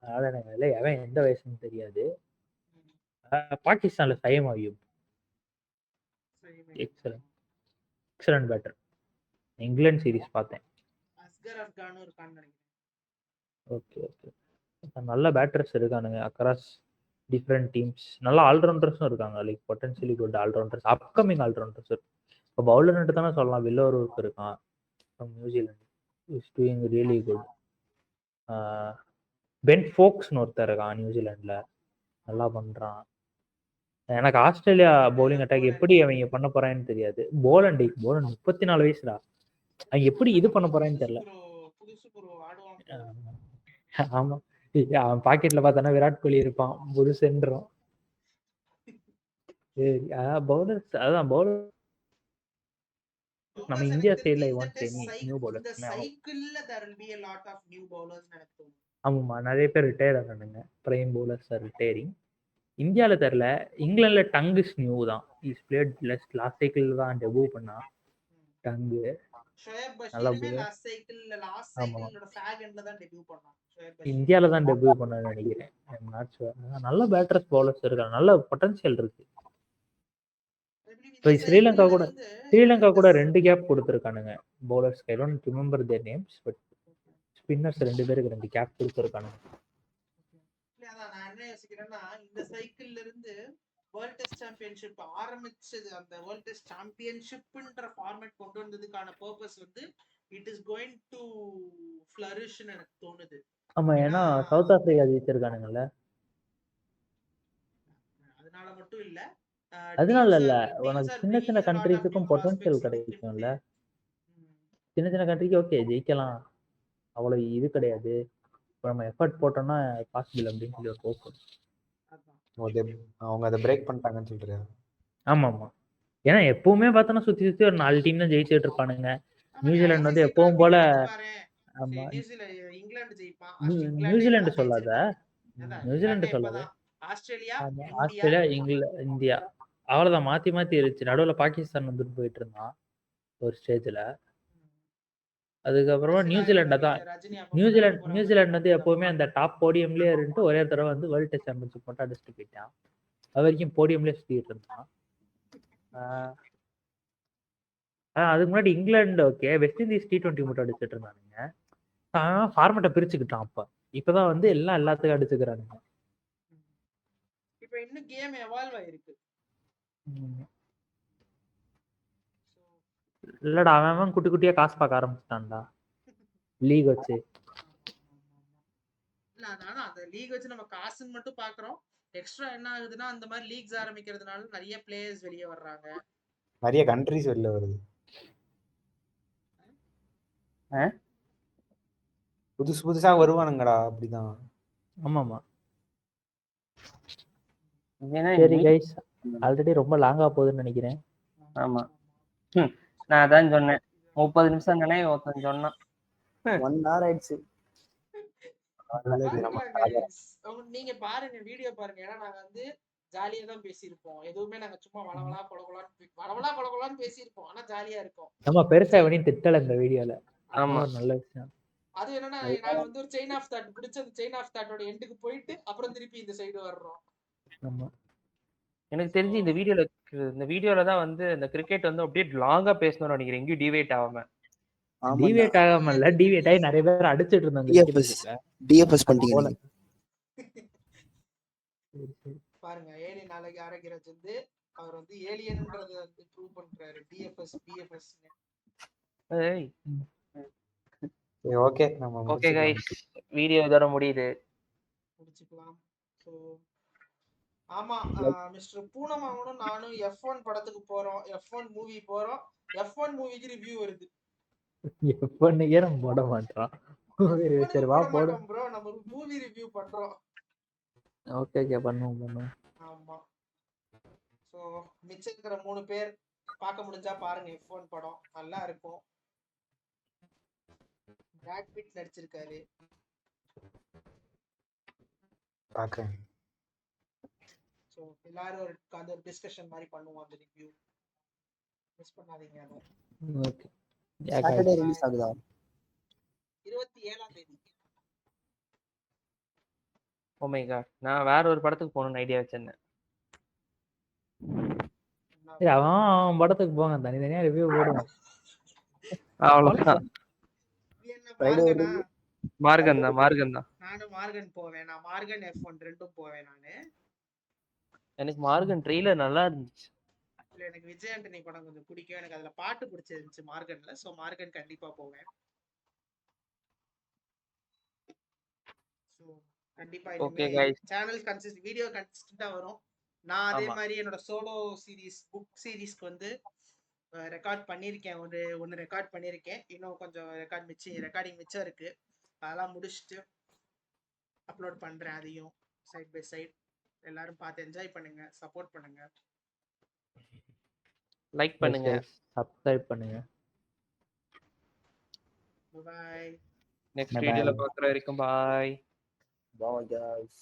அதனால எனக்கு இல்லை எவன் எந்த வயசுன்னு தெரியாது. பாகிஸ்தான்ல Saim Ayub, excellent batter. England series பார்த்தேன். அஸ்கர் அஃப்கானும் இருக்கான்னு நினைக்கிறேன். Okay okay. நல்ல பேட்டர்ஸ் இருக்கானுங்க அக்ராஸ் டிஃப்ரெண்ட் டீம்ஸ். நல்ல ஆல்ரவுண்டர்ஸும் இருக்காங்க. Like potentially good allrounders, upcoming allrounders. இப்போ பவுலர்ன்ட்டு தானே சொல்லலாம். வில்லோரூப் இருக்கான் from New Zealand, is doing really good. Ben ஃபோக்ஸ்னு ஒருத்தர் இருக்கான் நியூசிலாண்டில், நல்லா பண்ணுறான். எனக்கு ஆஸ்திரேலியா பவுலிங் அட்டாக் எப்படி அவங்க பண்ண போறான்னு தெரியாது. போலண்ட் 34 வயசுடா, அவங்க எப்படி இது பண்ண போறான்னு தெரியல. புதுசு ப்ரோ ஆடுவான். ஆமா, அவன் பாக்கெட்ல பார்த்தானா விராட் கோலி இருப்பான், புதுசுன்றோம். சரி, பவுலர்ஸ் அதான் பவுலர் நம்ம இந்தியா சைடுல வாண்ட் எனி நியூ பவுலர். இந்த சைக்கிள்ல there will be a lot of new bowlers எனக்கு தோணுது. ஆமாமா, நிறைய பேர் ரிட்டையர் ஆனானுங்க. Prime bowlers are retiring. இந்தியாவில் தெரில, இங்கிலாந்துல டங்கிஸ் நியூ தான். இஸ் பிளேட் லாஸ்ட் சைக்கிள் தான் டெபியூ பண்ணா. டங்கு ஷோயப் நல்லா பஷீருமே bowler. லாஸ்ட் சைக்கிளோட ஃபேக் எண்ட்ல தான் டெபியூ பண்ணான். ஷோயப் பஷீர் இந்தியாவில் தான் டெபியூ பண்ணான்னு நினைக்கிறேன். Not sure. நல்ல பேட்டர்ஸ் பவுலர்ஸ் இருக்காங்க, நல்ல பொட்டன்ஷியல் இருக்கு. இப்போ ஸ்ரீலங்கா கூட 2 கேப் கொடுத்துருக்கானுங்க பவுலர்ஸ்க்கு. I don't remember their names, but spinners 2 பேருக்கு 2 கேப் கொடுத்துருக்கானுங்க. அதான் நான் என்ன யோசிக்கிறேன்னா, இந்த சைக்கிள்ல இருந்து வேர்ல்ட் டெஸ்ட் சாம்பியன்ஷிப் ஆரம்பிச்சது, அந்த வேர்ல்ட் டெஸ்ட் சாம்பியன்ஷிப்ன்ற ஃபார்மேட் கொண்டு வந்ததுக்கான பர்பஸ் வந்து இட் இஸ் கோயிங் டு ஃப்ளரிஷ்னு எனக்கு தோணுது. ஆமா, ஏன்னா சவுத் ஆப்பிரிக்கா ஜெயிச்சிருக்கானுங்கல்ல, அதனால மட்டும் இல்ல. அதனால இல்ல, உனக்கு சின்ன சின்ன கண்ட்ரீஸுக்கும் பொட்டன்ஷியல் கிடைக்கும்ல. சின்ன சின்ன கண்ட்ரிக்கு ஓகே ஜெயிக்கலாம், அவ்வளோ இது கிடையாது. இப்போ நம்ம எஃபர்ட் போட்டோம்னா பாசிபிள் அப்படின்னு சொல்லி ஒரு போக்கு. அவங்க அதை பிரேக் பண்ணிட்டாங்கன்னு சொல்றியா? ஆமா ஆமா, ஏன்னா எப்பவுமே பார்த்தோன்னா சுத்தி சுத்தி ஒரு 4 டீம் தான் ஜெயிச்சுட்டு இருப்பானுங்க. நியூசிலாந்து வந்து எப்பவும் போல. ஆமா, நியூசிலாந்து சொல்லாத, நியூசிலாந்து சொல்லாத. ஆஸ்திரேலியா, இந்தியா அவ்வளவுதான், மாத்தி மாத்தி இருந்துச்சு. நடுவில் பாகிஸ்தான் வந்துட்டு போயிட்டு இருந்தான் ஒரு ஸ்டேஜ்ல. அதுக்கப்புறமா நியூசிலாண்டை தான். நியூசிலாந்து வந்து எப்பவுமே அந்த டாப் போடியம்லயே இருந்துட்டு ஒரே தடவை வந்து வேர்ல்ட் டெஸ்ட் சாம்பியன்ஷிப் மட்டும் அடிச்சுட்டு போயிட்டான். அது வரைக்கும் போடியம்லயே சுத்திட்டு இருந்தான். அதுக்கு முன்னாடி England okay, west Indies T20 மட்டும் அடிச்சுட்டு இருந்தானுங்க. ஃபார்மேட்டை பிரிச்சுக்கிட்டான். இப்பதான் வந்து எல்லாத்துக்கும் அடிச்சுக்கிறானுங்க. இப்போ இன்னும் கேம் எவால்வ் ஆயிருக்கு. இல்லடா, அவன் குட்டி குட்டியா காசு பார்க்க ஆரம்பிச்சிட்டான்டா லீக் வச்சு. இல்ல அதனால அந்த லீக் வச்சு நம்ம காசுன்னு மட்டும் பாக்குறோம். எக்ஸ்ட்ரா என்ன ஆகுதுன்னா, அந்த மாதிரி லீக்ஸ் ஆரம்பிக்கிறதுனால நிறைய பிளேயர்ஸ் வெளியே வர்றாங்க, நிறைய கண்ட்ரிஸ் வெளில வருது, புதுசா வருவானுங்கடா. அப்படிதான். ஆமாமா. சரி கைஸ், ஆல்ரெடி ரொம்ப லாங்கா போகுதுன்னு நினைக்கிறேன். ஆமா, நான் அதான் சொன்னேன் 30 நிமிஷம் தானே ஒருத்தன் சொன்னான். 1 hour ஆயிடுச்சு. நீங்க பாருங்க, வீடியோ பாருங்க. ஏன்னா நாங்க வந்து ஜாலியா தான் பேசியிருப்போம். எதுவுமே நாங்க சும்மா வளவலா கொலகொலான்னு பேசியிருப்போம். ஆனா ஜாலியா இருக்கும். நம்ம பெருசா எவனையும் திட்டல இந்த வீடியோல. ஆமா, நல்ல விஷயம். அது என்னன்னா, நாங்க வந்து ஒரு செயின் ஆஃப் தாட் பிடிச்ச அந்த செயின் ஆஃப் தாட்டோட எண்டுக்கு போயிட்டு அப்புறம் திருப்பி இந்த சைடு வர்றோம். ஆமா, எனக்கு தெரிஞ்சு இந்த வீடியோல தான் வந்து இந்த கிரிக்கெட் வந்து அப்படியே லாங்கா பேசணும்னு நினைக்கிறேன். எங்கேயும் டிவேட் ஆகாம. டிவேட் ஆகாம இல்ல, டிவேட் ஆகி நிறைய பேர் அடிச்சிட்டு இருந்தாங்க. டிஎஃப்எஸ் பண்ணிட்டீங்க பாருங்க. ஏலியன் நாளைக்கு ஆரோக்கியராஜ் வந்து அவர் வந்து ஏலியன்ன்றத வந்து ப்ரூவ் பண்றாரு. TFS PFS. ஏய் ஓகே, ஓகே गाइस, வீடியோ இதோட முடிச்சுக்கலாம். சோ ஆமா, மிஸ்டர் பூனமாவனும் நானும் F1 படத்துக்கு போறோம், F1 மூவி போறோம். F1 மூவிக்கு ரிவ்யூ வருது. F1 ஏறம் போட மாட்டான். சரி வா போடு ப்ரோ, நம்ம மூவி ரிவ்யூ பண்றோம். ஓகே ஓகே, பண்ணுவோம். ஆமா, சோ மிச்சம் இருக்கிற 3 பேர் பார்க்க முடிஞ்சா பாருங்க. F1 படம் நல்லா இருக்கும். பிராட் பிட் நடிச்சிருக்காரு. பாக்கறேன். சோ எல்லாரும் ஒரு டிஸ்கஷன் மாதிரி பண்ணுவோம் அந்த ரிவ்யூ. மிஸ் பண்ணாதீங்க அத. ஓகே. சாட்டர்டே ரிலீஸ் ஆகுதா? 27ஆம் தேதி. ஓ மை காட், நான் வேற ஒரு படத்துக்கு போகணும்னு ஐடியா வச்சிருந்தேன். அவன் படத்துக்கு போங்க, தனித்தனியா ரிவ்யூ போடுவோம். அவ்வளவுதான். நீ என்ன Friday மார்கனா? மார்கன் தான். நானும் மார்கன் போவேன். நான் மார்கன் F1 ரெண்டும் போவேன் நானு. எனக்கு மார்கன் ட்ரெய்லர் நல்லா இருந்துச்சு. இல்ல எனக்கு விஜய் ஆண்டனி படம் கொஞ்சம் பிடிக்கும். எனக்கு அதுல பாட்டு பிடிச்சிருந்துச்சு மார்கன்ல. சோ மார்கன் கண்டிப்பா போவேன். சோ கண்டிப்பா ஓகே இனிமே கைஸ். சேனல் வீடியோ கன்சிஸ்டன்டா வரும். நான் அதே ஆமா. மாதிரி என்னோட சோலோ சீரிஸ் புக் சீரிஸ்க்கு வந்து ரெக்கார்ட் பண்ணியிருக்கேன். ஒன்று ரெக்கார்ட் பண்ணியிருக்கேன். இன்னும் கொஞ்சம் ரெக்கார்டிங் மிச்சம் இருக்கு. அதெல்லாம் முடிச்சுட்டு அப்லோட் பண்றேன். அதையும் சைட் பை சைட் எல்லாரும் பார்த்து என்ஜாய் பண்ணுங்க, சப்போர்ட் பண்ணுங்க. லைக் பண்ணுங்க. சப்ஸ்கிரைப் பண்ணுங்க. பாய். நெக்ஸ்ட் Bye வீடியோல bye. பார்க்குற வரைக்கும் பாய். Bye guys.